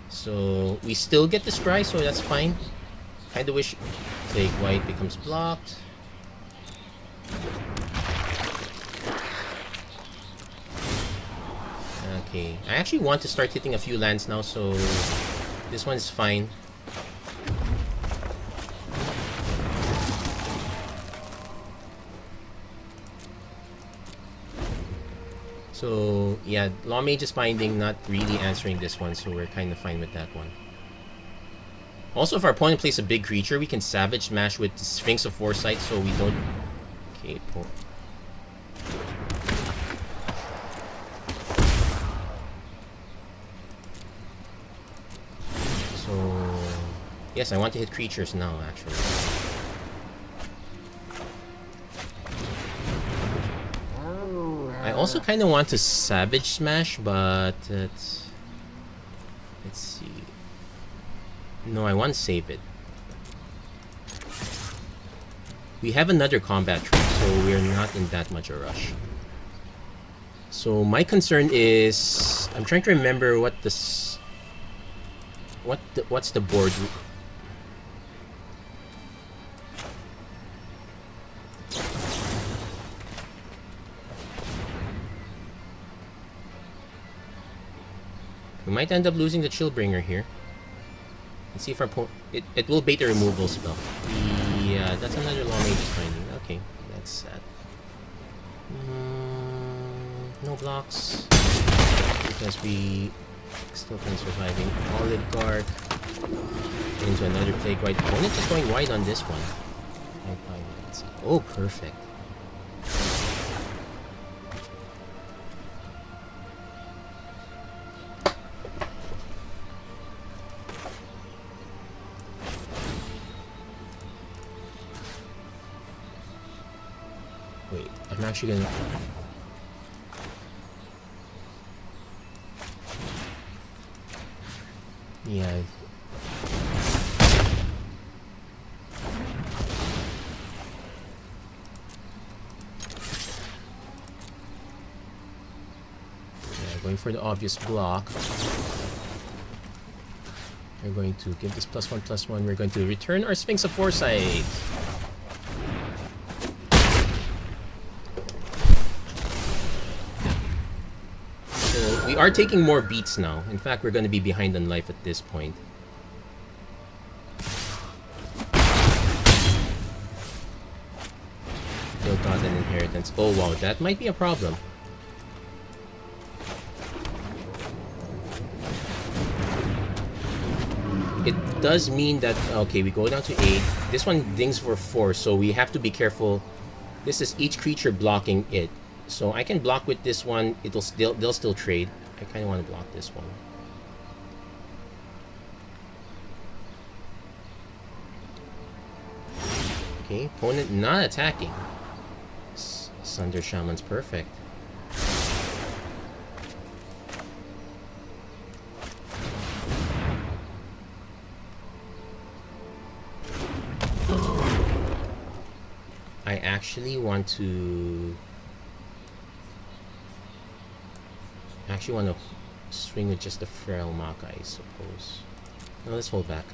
So we still get the scry, so that's fine. Kinda wish Plague White becomes blocked. Okay. I actually want to start hitting a few lands now, so this one's fine. So, yeah, Law Mage is binding, not really answering this one, so we're kind of fine with that one. Also, if our opponent plays a big creature, we can Savage Smash with the Sphinx of Foresight, so we don't... Okay, So... Yes, I want to hit creatures now, actually. I also kind of want to Savage Smash, but let's see. No, I want to save it. We have another combat trick, so we're not in that much a rush. So my concern is, I'm trying to remember what this, what's the board. We might end up losing the Chillbringer here. Let's see if our it will bait a removal spell. Yeah, that's another Law Mage's Binding. Okay, that's sad. No blocks. Because we still can surviving. Oligarch. Into another Plague White. Opponent just going wide on this one. Oh, perfect. Wait, I'm actually gonna... Yeah. Going for the obvious block. We're going to give this +1/+1. We're going to return our Sphinx of Foresight. We are taking more beats now. In fact, we're going to be behind on life at this point. Still got an inheritance. Oh wow, that might be a problem. It does mean that, okay, we go down to 8. This one dings for 4, so we have to be careful. This is each creature blocking it. So I can block with this one. They'll still trade. I kind of want to block this one. Okay, opponent not attacking. Sunder Shaman's perfect. I actually want to swing with just the Feral Maka, I suppose. No, let's hold back.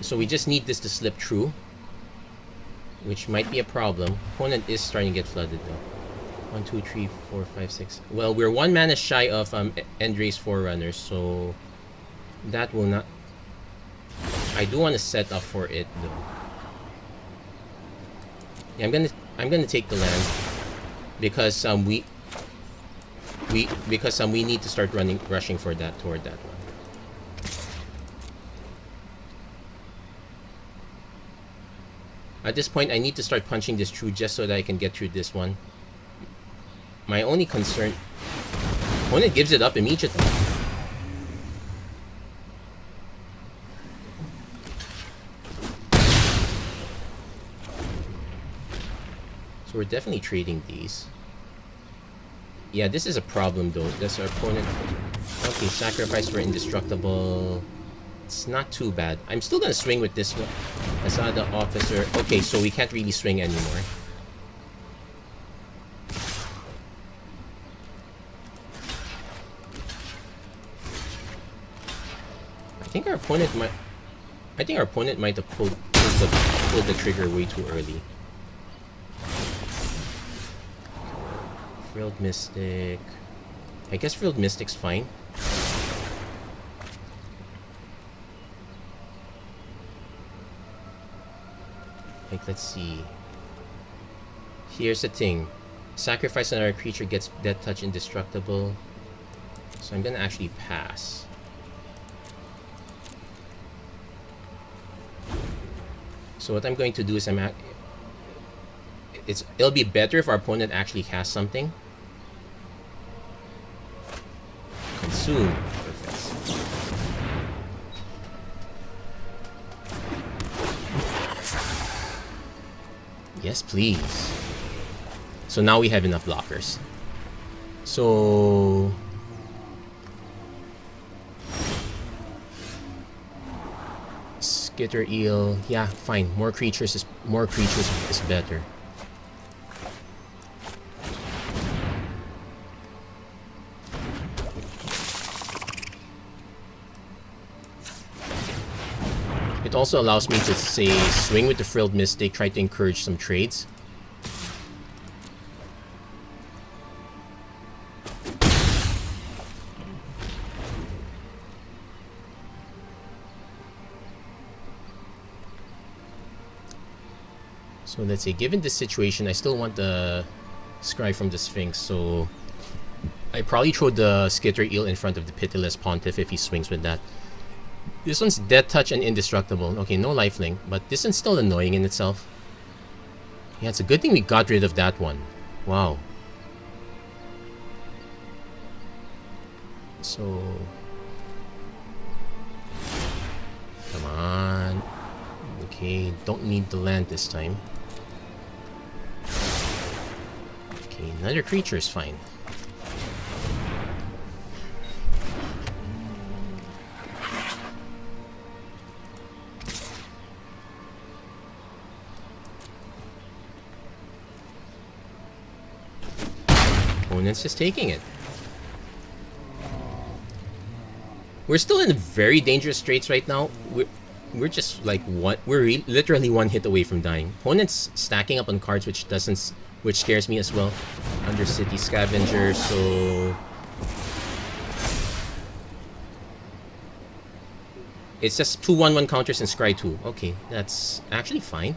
So we just need this to slip through, which might be a problem. Opponent is starting to get flooded though. 1, 2, 3, 4, 5, 6. Well, we're 1 mana shy of Endrace Forerunners, so that will not. I do want to set up for it though. Yeah, I'm gonna take the land because we need to start rushing for that toward that one. At this point, I need to start punching this through just so that I can get through this one. My only concern, opponent gives it up immediately. So we're definitely trading these. Yeah, this is a problem though. That's our opponent. Okay, sacrifice for indestructible. It's not too bad. I'm still gonna swing with this one. Asada Officer. Okay, so we can't really swing anymore. I think our opponent might have pulled the trigger way too early. Frilled Mystic. I guess Frilled Mystic's fine. Like, let's see. Here's the thing. Sacrifice another creature gets Death Touch indestructible. So I'm gonna actually pass. So what I'm going to do is it'll be better if our opponent actually casts something. Consume. Perfect. Yes, please. So now we have enough blockers. So Skitter Eel, yeah, fine. More creatures is better. It also allows me to say swing with the Frilled Mystic, try to encourage some trades. So let's say, given this situation, I still want the Scry from the Sphinx, so I probably throw the Skitter Eel in front of the Pitiless Pontiff if he swings with that. This one's Death Touch and indestructible. Okay, no lifelink, but this one's still annoying in itself. Yeah, it's a good thing we got rid of that one. Wow. So come on. Okay, don't need the land this time. Okay, another creature is fine. Opponent's just taking it. We're still in very dangerous straits right now. we're just like literally one hit away from dying. Opponent's stacking up on cards which scares me as well. Undercity Scavenger, so it's just 2/1/1 counters and scry 2. Okay, that's actually fine.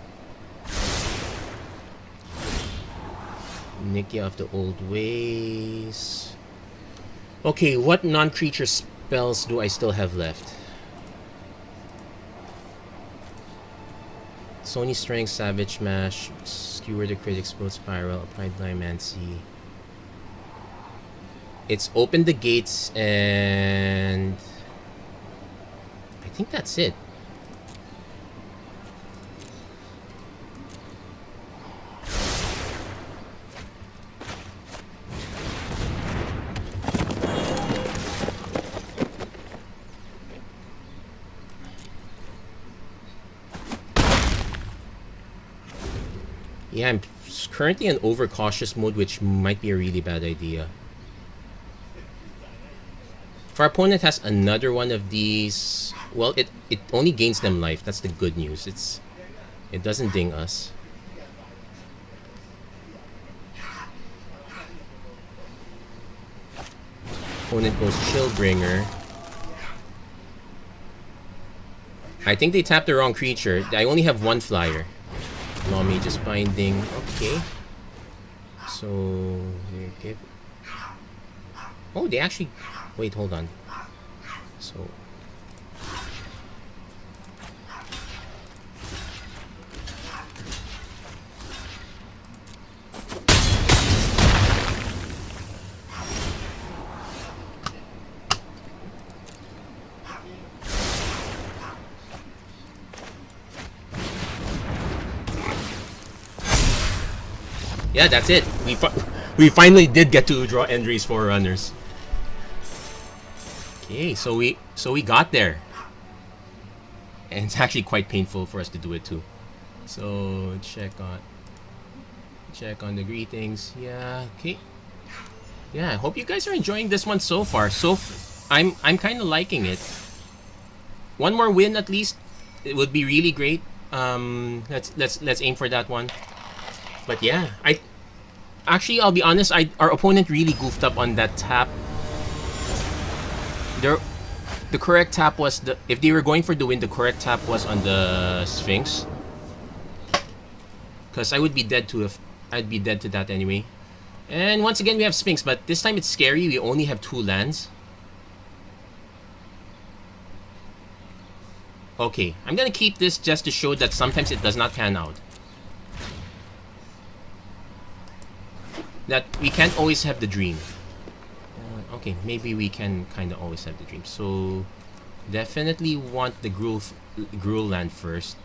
Nikia of the old ways. Okay, what non-creature spells do I still have left? Sony Strength, Savage Mash, Skewer the Crit, Explode Spiral, Applied Diamancy. It's Open the Gates, and I think that's it. Yeah, I'm currently in overcautious mode, which might be a really bad idea. If our opponent has another one of these, well, it only gains them life. That's the good news. It doesn't ding us. Opponent goes Chillbringer. I think they tapped the wrong creature. I only have one flyer. Law Mage's Binding. Okay. So we give. Oh, they actually. Wait, hold on. So. Yeah, that's it. We finally did get to draw Endry's Forerunners. Okay, so we got there, and it's actually quite painful for us to do it too. So check on the greetings. Yeah, okay. Yeah, I hope you guys are enjoying this one so far. I'm kind of liking it. One more win at least, it would be really great. Let's aim for that one. But yeah, I'll be honest, our opponent really goofed up on that tap. The correct tap was if they were going for the win, the correct tap was on the Sphinx. Cause I'd be dead to that anyway. And once again we have Sphinx, but this time it's scary. We only have 2 lands. Okay, I'm gonna keep this just to show that sometimes it does not pan out. That we can't always have the dream. Okay, maybe we can kind of always have the dream. So definitely want the Gruul land first.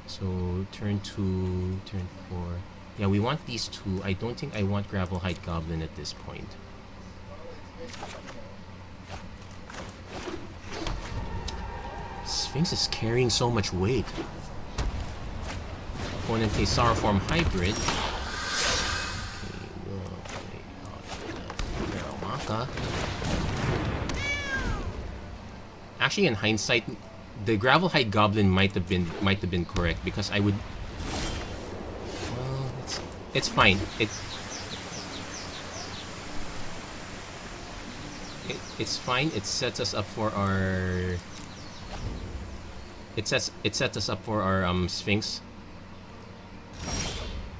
So turn 2, turn 4. Yeah, we want these 2. I don't think I want Gravelhide Goblin at this point. Sphinx is carrying so much weight. Opponent plays Sorrowform Hybrid. Actually, in hindsight, the Gravelhide Goblin might have been correct, because I would. Well, it's fine. It's fine. It sets us up for our. It sets us up for our Sphinx.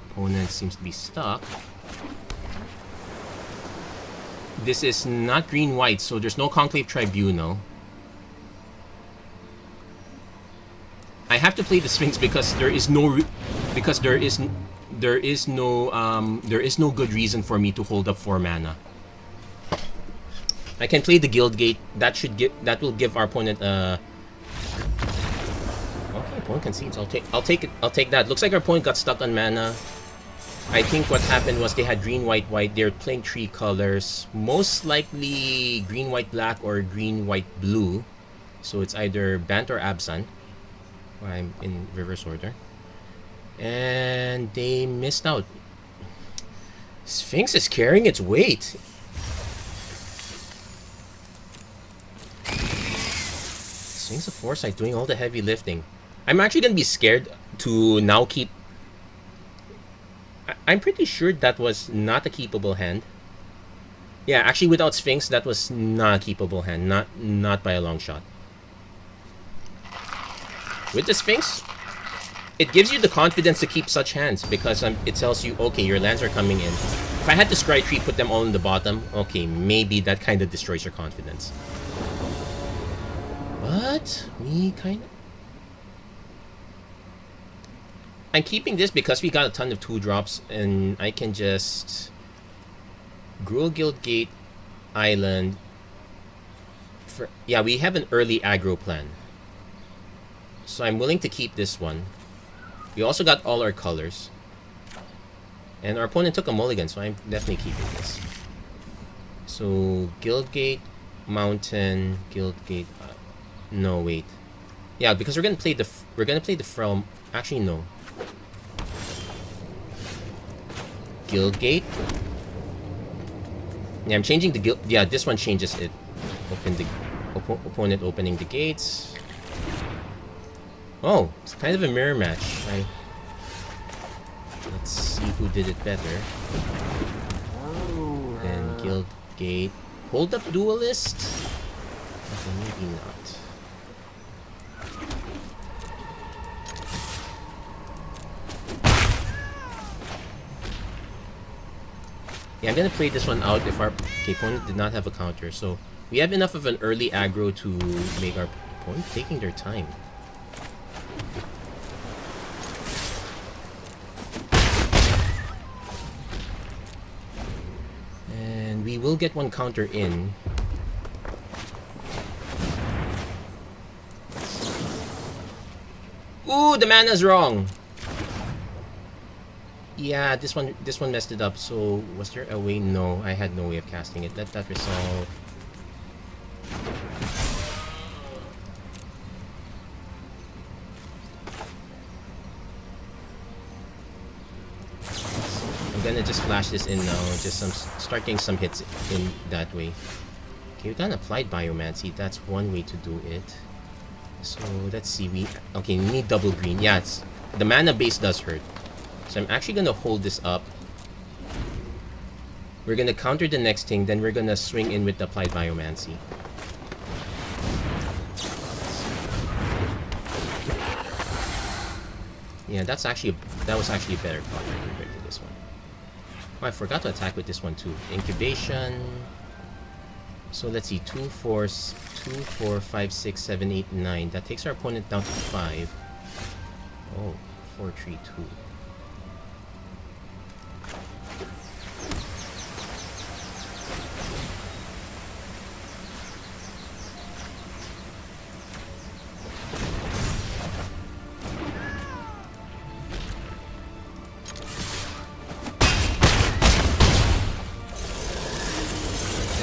Opponent seems to be stuck. This is not green-white, so there's no Conclave Tribunal. I have to play the Sphinx because there is no good reason for me to hold up 4 mana. I can play the Guildgate. That will give our opponent okay, opponent concedes. I'll take that. Looks like our opponent got stuck on mana. I think what happened was they had green, white, white. They're playing 3 colors. Most likely green, white, black, or green, white, blue. So it's either Bant or Absan. I'm in reverse order. And they missed out. Sphinx is carrying its weight. Sphinx of Foresight doing all the heavy lifting. I'm actually gonna be scared to now keep. I'm pretty sure that was not a keepable hand. Yeah, actually, without Sphinx, that was not a keepable hand. Not by a long shot. With the Sphinx, it gives you the confidence to keep such hands because it tells you, okay, your lands are coming in. If I had to scry tree, put them all in the bottom, okay, maybe that kind of destroys your confidence. But me kind of. I'm keeping this because we got a ton of 2-drops, and I can just Gruul Guildgate Island. Yeah, we have an early aggro plan, so I'm willing to keep this one. We also got all our colors, and our opponent took a mulligan, so I'm definitely keeping this. So Guildgate Mountain, Guildgate. No, wait. Yeah, because we're gonna play the From. Actually, no. Guildgate. Yeah, I'm changing the guild. Yeah, this one changes it. Open the opponent opening the gates. Oh, it's kind of a mirror match. Let's see who did it better. And Guildgate. Hold up duelist? Okay, maybe not. Yeah, I'm gonna play this one out if our opponent did not have a counter. So we have enough of an early aggro to make our opponent taking their time. And we will get one counter in. Ooh, the mana's wrong. Yeah, this one messed it up. So was there a way? No, I had no way of casting it. Let that resolve. I'm gonna just flash this in now. Just start getting some hits in that way. Okay, we got an applied biomancy. That's one way to do it. So let's see. We need double green. Yeah, the mana base does hurt. So I'm actually gonna hold this up. We're gonna counter the next thing, then we're gonna swing in with the applied biomancy. Yeah, that was actually a better counter compared to this one. Oh, I forgot to attack with this one too. Incubation. So let's see, 2, 4, 5, 6, 7, 8, 9. That takes our opponent down to 5. Oh, 4, 3, 2.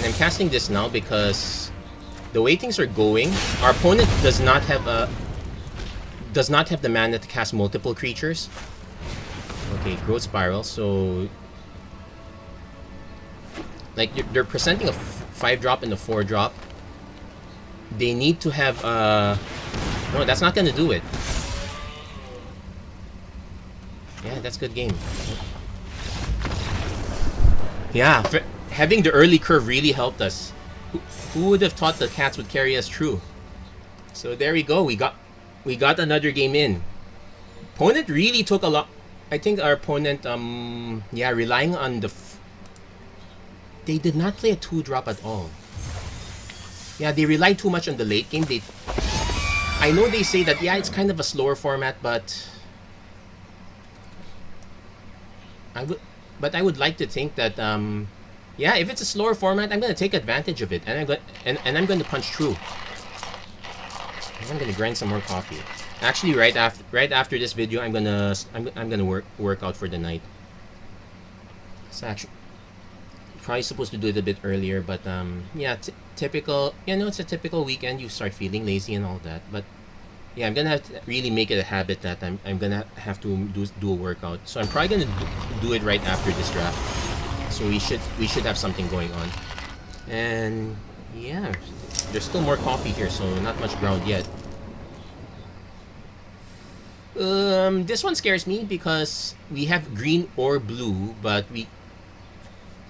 I'm casting this now because the way things are going, our opponent does not have the mana to cast multiple creatures. Okay, Growth Spiral. So like they're presenting a 5-drop and a 4-drop. They need to have no, that's not gonna do it. Yeah, that's good game. Yeah. Having the early curve really helped us. Who would have thought the cats would carry us through? So there we go. We got another game in. Opponent really took a lot. I think our opponent, yeah, relying on they did not play a 2-drop at all. Yeah, they relied too much on the late game. I know they say that, yeah, it's kind of a slower format, but I would like to think that, yeah, if it's a slower format, I'm gonna take advantage of it, and I'm going to punch through. I'm gonna grind some more coffee. Actually, right after this video, I'm gonna work out for the night. It's actually probably supposed to do it a bit earlier, but yeah, typical. You know, it's a typical weekend. You start feeling lazy and all that, but yeah, I'm gonna have to really make it a habit that I'm gonna have to do a workout. So I'm probably gonna do it right after this draft. So we should have something going on. And yeah, there's still more coffee here, so not much ground yet. This one scares me because we have green or blue, but we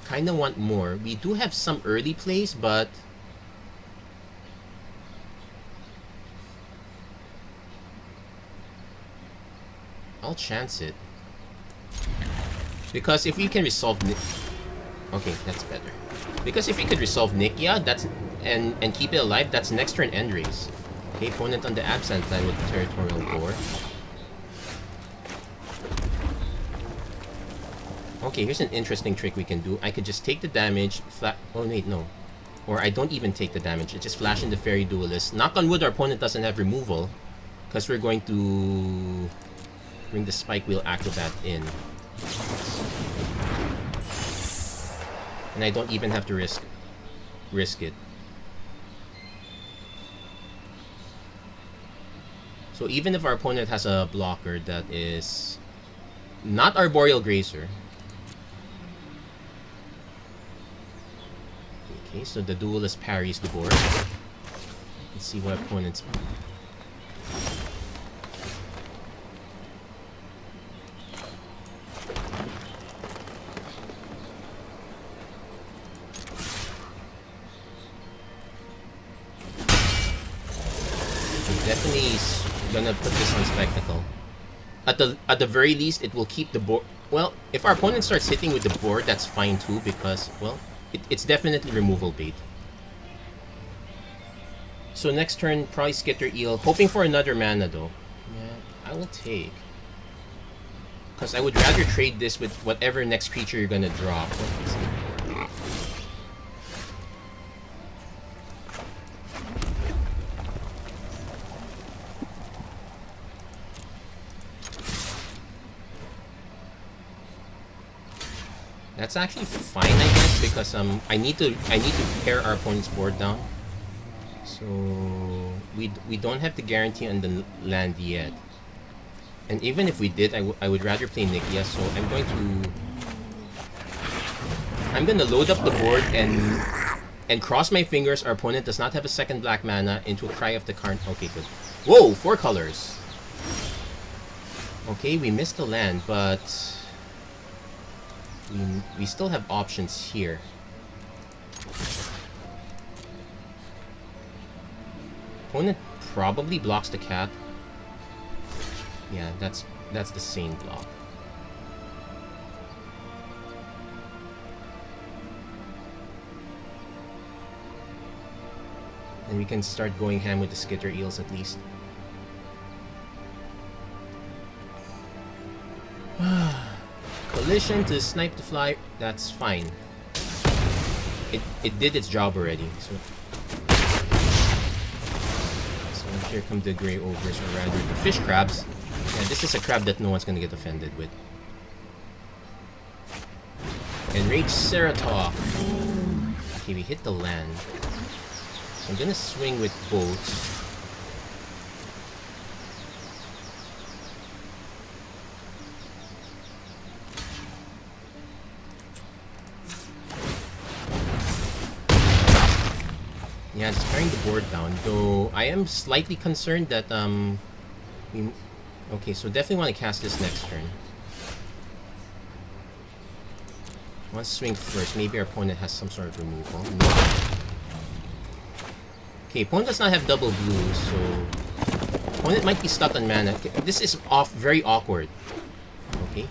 kind of want more. We do have some early plays, but I'll chance it. Because if we can resolve okay, that's better. Because if we could resolve Nikia, that's and keep it alive, that's next turn end race. Okay, opponent on the absent line with territorial core. Okay, here's an interesting trick we can do. I could just take the damage, oh wait, no. Or I don't even take the damage, I just flash in the Fairy Duelist. Knock on wood, our opponent doesn't have removal. Because we're going to bring the Spike Wheel Acrobat in. And I don't even have to risk it. So even if our opponent has a blocker that is not Arboreal Grazer. Okay, so the Duelist parries the board. Let's see what opponent's... Definitely gonna put this on spectacle. At the very least, it will keep the board. Well, if our opponent starts hitting with the board, that's fine too, because well, it's definitely removal bait. So next turn, probably Skitter Eel, hoping for another mana though. Yeah, I will take. Because I would rather trade this with whatever next creature you're gonna drop. That's actually fine, I guess, because I need to pare our opponent's board down. So we don't have the guarantee on the land yet. And even if we did, I would rather play Nikia, so I'm gonna load up the board and cross my fingers our opponent does not have a second black mana into a Cry of the Karn. Okay, good. Whoa, 4 colors. Okay, we missed the land, but we still have options here. Opponent probably blocks the cat. Yeah, that's the same block. And we can start going ham with the Skitter Eels at least. Collision to snipe the fly, that's fine. It did its job already. So here come the Grey Ogres, or rather the Fish Crabs. Yeah, this is a crab that no one's gonna get offended with. Enraged Ceratops. Okay, we hit the land. So I'm gonna swing with both. Yeah, just carrying the board down. Though I am slightly concerned that okay, so definitely want to cast this next turn. I want to swing first. Maybe our opponent has some sort of removal. No. Okay, opponent does not have double blue, so opponent might be stuck on mana. This is very awkward. Okay.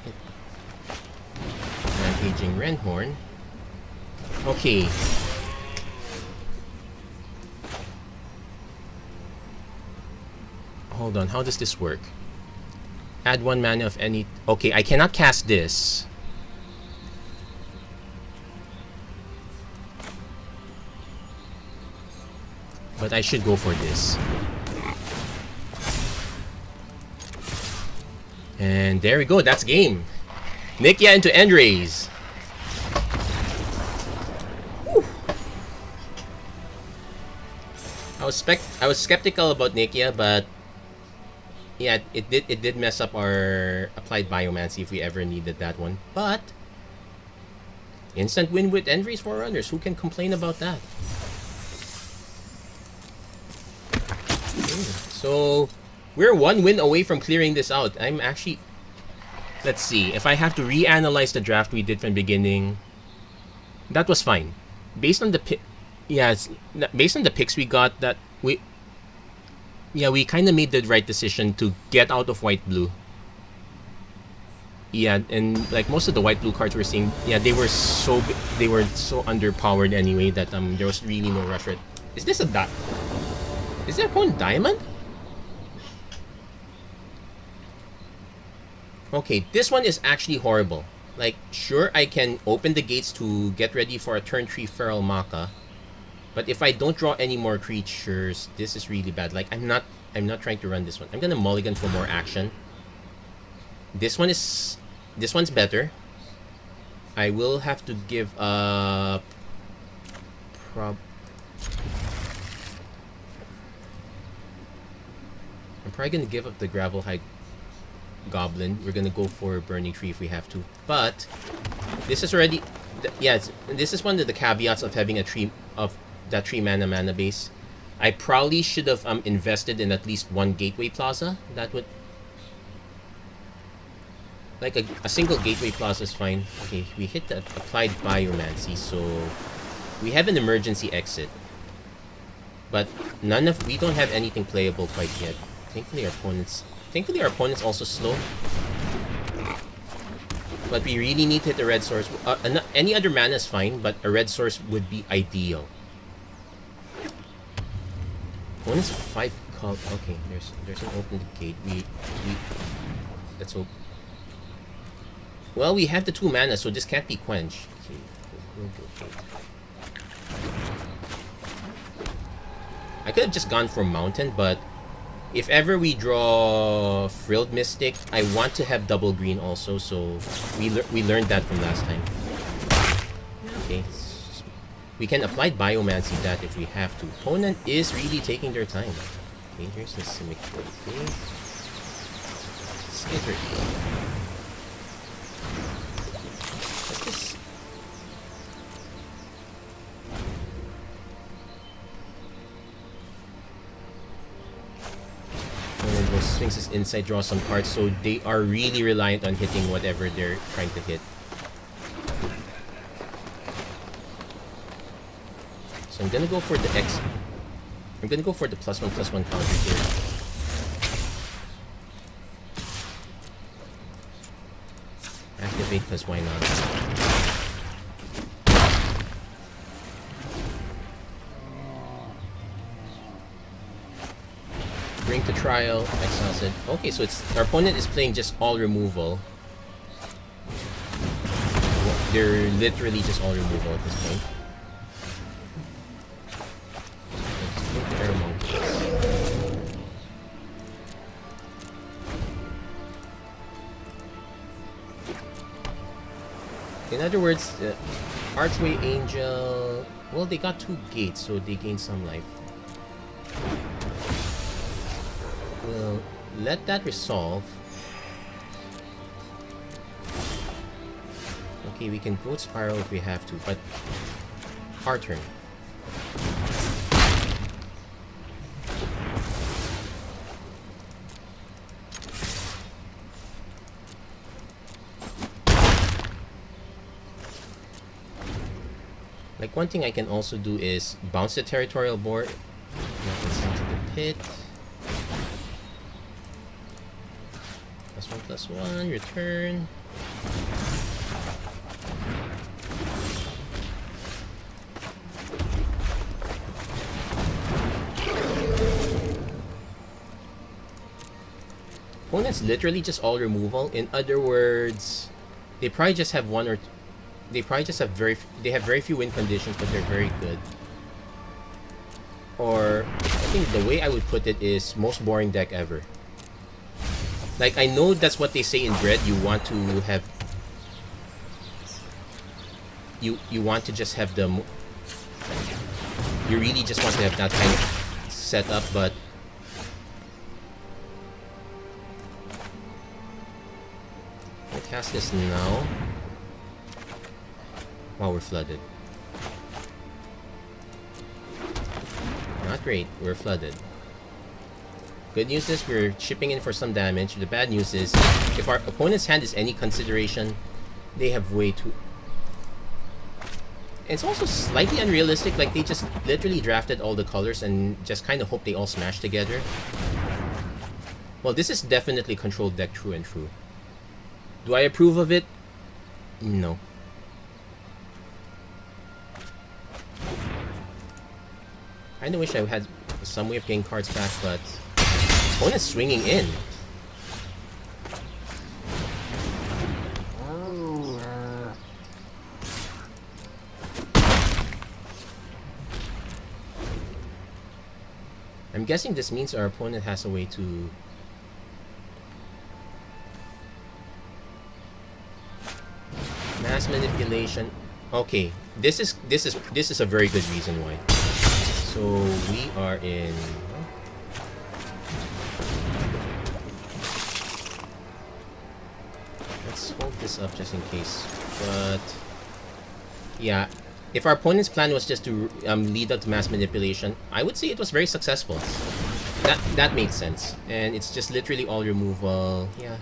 Rampaging Renhorn. Okay. Hold on, how does this work? Add 1 mana of any... Okay, I cannot cast this. But I should go for this. And there we go, that's game. Nikia into Endrays. I was skeptical about Nikia, but yeah, it did mess up our applied biomancy if we ever needed that one. But instant win with Endrays Forerunners. Who can complain about that? Okay, so We're one win away from clearing this out. I'm actually... Let's see. If I have to reanalyze the draft we did from the beginning, that was fine. Based on the based on the picks we got, we kind of made the right decision to get out of white-blue. Yeah, and like most of the white-blue cards we're seeing, yeah, they were so underpowered anyway that there was really no rush. Is this a Is their opponent diamond? Okay, this one is actually horrible. Like, sure, I can open the gates to get ready for a turn 3 Feral Maka, but if I don't draw any more creatures, this is really bad. Like, I'm not trying to run this one. I'm gonna mulligan for more action. This one's better. I will have to give up I'm probably gonna give up the Gravelhide Goblin. We're gonna go for Burning Tree if we have to. But this is already, this is one of the caveats of having a tree of that 3 mana base. I probably should have invested in at least one Gateway Plaza. That would, like a single Gateway Plaza is fine. Okay, we hit the applied Biomancy, so we have an emergency exit. But we don't have anything playable quite yet. Thankfully our opponent's also slow. But we really need to hit the red source. Any other mana is fine, but a red source would be ideal. Opponent's 5 call. Okay, there's an open gate. Let's hope. Well, we have the 2 mana, so this can't be quenched. Okay. I could have just gone for Mountain, but if ever we draw Frilled Mystic, I want to have double green also, so we learned that from last time. Okay, we can apply Biomancy that if we have to. Opponent is really taking their time. Okay, here's the Simic. Okay. Skitter. What's this? Sphinx's Insight draw some cards, so they are really reliant on hitting whatever they're trying to hit. So I'm gonna go for the I'm gonna go for the +1/+1 counter here. Activate, because why not? Bring to trial, exiles it. Okay, so our opponent is playing just all removal. They're literally just all removal at this point. In other words, Archway Angel... Well, they got 2 gates, so they gain some life. We'll let that resolve. Okay, we can Growth Spiral if we have to, but our turn. Like, one thing I can also do is bounce the territorial board. Send to the pit. +1/+1, return. Opponent's literally just all removal. In other words, they probably just have one or they probably just have they have very few win conditions, but they're very good. Or I think the way I would put it is most boring deck ever. Like, I know that's what they say in Dread. You want to have... You want to just have the... You really just want to have that kind of setup, but... I'll cast this now. Wow, we're flooded. Not great, we're flooded. Good news is we're chipping in for some damage. The bad news is, if our opponent's hand is any consideration, they have way too... It's also slightly unrealistic, like they just literally drafted all the colors and just kind of hope they all smash together. Well, this is definitely controlled deck true and true. Do I approve of it? No. I kinda wish I had some way of getting cards back, but opponent's swinging in. I'm guessing this means our opponent has a way to... Mass manipulation. Okay, this is a very good reason why. So we are in... Let's hold this up just in case. But yeah, if our opponent's plan was just to lead up to mass manipulation, I would say it was very successful. That made sense, and it's just literally all removal. Yeah,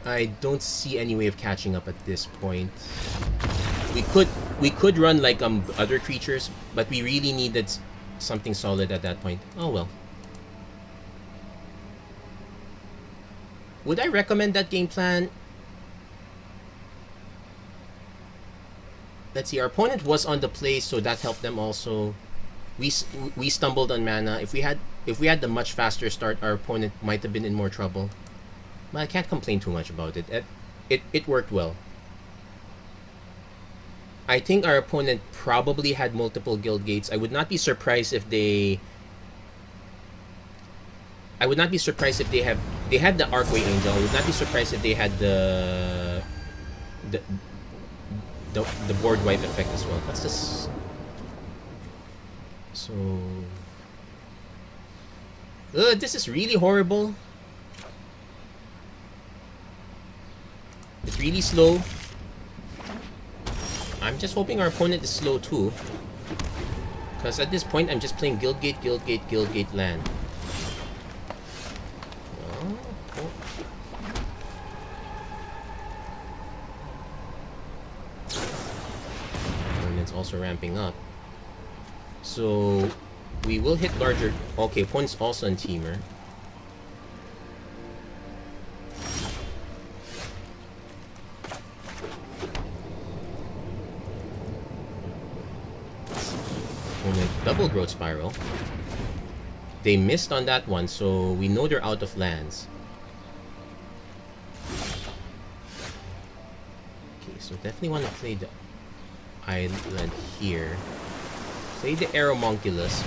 I don't see any way of catching up at this point. We could run like other creatures, but we really needed something solid at that point. Oh well. Would I recommend that game plan? Let's see, our opponent was on the play, so that helped them also. We stumbled on mana. If we had the much faster start, our opponent might have been in more trouble. But I can't complain too much about it. It worked well. I think our opponent probably had multiple guild gates. I would not be surprised if they... I would not be surprised if they had the Archway Angel. I would not be surprised if they had the board wipe effect as well. What's this? So... this is really horrible. It's really slow. I'm just hoping our opponent is slow too. Because at this point, I'm just playing Guildgate, Guildgate, Guildgate land. Opponent's also ramping up. So, we will hit larger... Okay, opponent's also on Teamer. Double Growth Spiral. They missed on that one, so we know they're out of lands. Okay, so definitely want to play the island here. Play the Aeromonculus.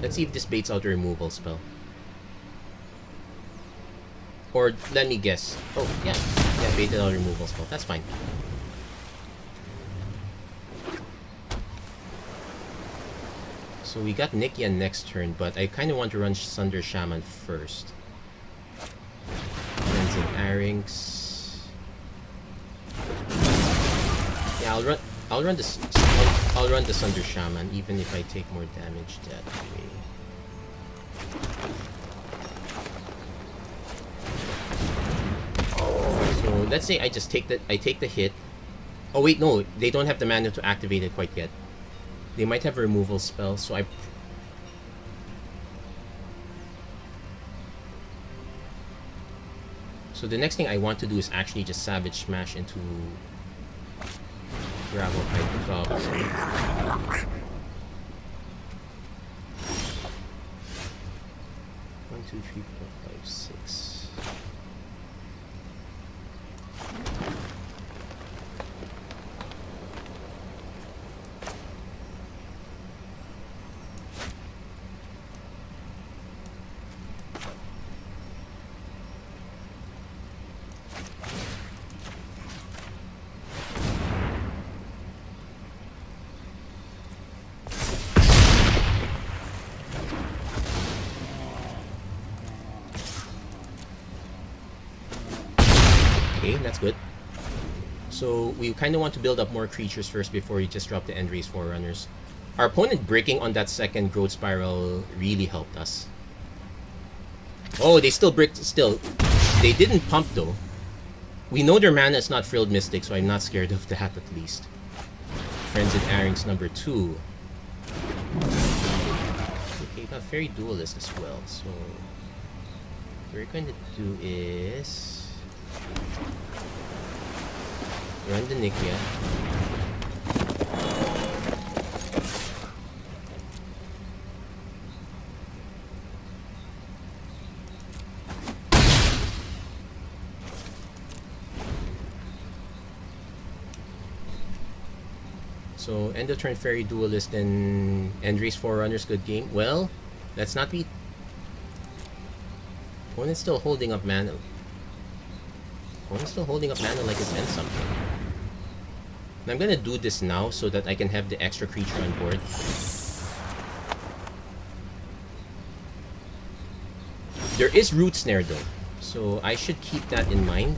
Let's see if this baits out the removal spell. Or let me guess. Oh, yeah. Yeah, baited out removal spell. That's fine. So we got Nikia next turn, but I kind of want to run Sunder Shaman first. Cleansing Arynx. Yeah, I'll run the Sunder Shaman, even if I take more damage that way. So let's say I take the hit. Oh wait, no, they don't have the mana to activate it quite yet. They might have a removal spell, so So the next thing I want to do is actually just Savage Smash into Gravel Pipe Goblin. 1, 2, 3, 4, 5, 6. That's good. So we kind of want to build up more creatures first before we just drop the End Race Forerunners. Our opponent breaking on that second growth spiral really helped us. Oh, they still bricked. Still, they didn't pump though. We know their mana is not Frilled Mystic, so I'm not scared of that at least. Frenzied Airings number 2. Okay, got Fairy Duelist as well. So what we're going to do is run the Nikia. So end of turn Fairy Duelist and Endray's Forerunners, good game. Well, let's not be. Opponent's still holding up mana. Opponent's still holding up mana like it's meant something. And I'm gonna do this now so that I can have the extra creature on board. There is Root Snare though, so I should keep that in mind.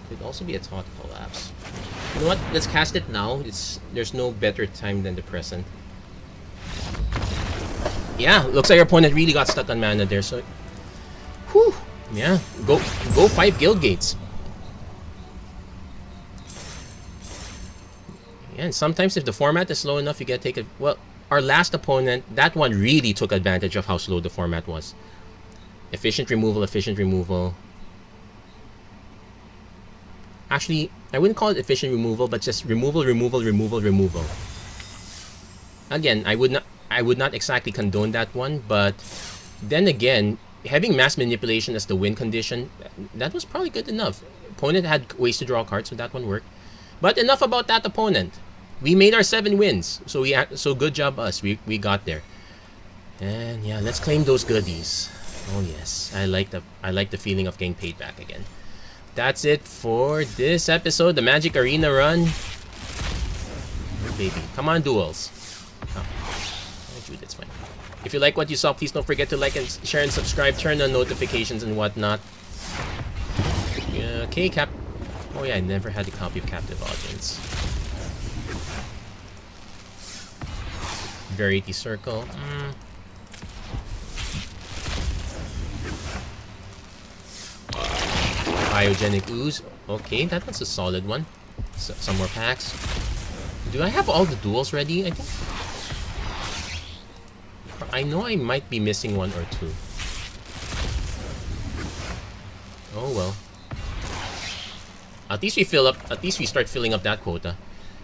Could also be a Thought Collapse. You know what? Let's cast it now. There's no better time than the present. Yeah, looks like our opponent really got stuck on mana there. So, whew, yeah, go 5 guildgates. Yeah, and sometimes if the format is slow enough, you get take it. Well, our last opponent, that one really took advantage of how slow the format was. Efficient removal, efficient removal. Actually, I wouldn't call it efficient removal, but just removal. Again, I would not exactly condone that one, but then again, having mass manipulation as the win condition, that was probably good enough. Opponent had ways to draw cards, so that one worked. But enough about that opponent. We made our 7 wins, so good job us. We got there. And yeah, let's claim those goodies. Oh yes, I like the feeling of getting paid back again. That's it for this episode, the Magic Arena run. Oh, baby, come on, duels. Oh, shoot, it's fine. If you like what you saw, please don't forget to like and share and subscribe. Turn on notifications and whatnot. Okay, oh yeah, I never had a copy of Captive Audience. Verity Circle. Biogenic Ooze. Okay, that was a solid one. Some more packs. Do I have all the duels ready? I know I might be missing 1 or 2. Oh well. At least we start filling up that quota.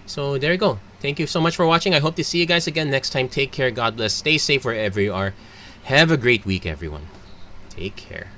So there you go. Thank you so much for watching. I hope to see you guys again next time. Take care. God bless. Stay safe wherever you are. Have a great week, everyone. Take care.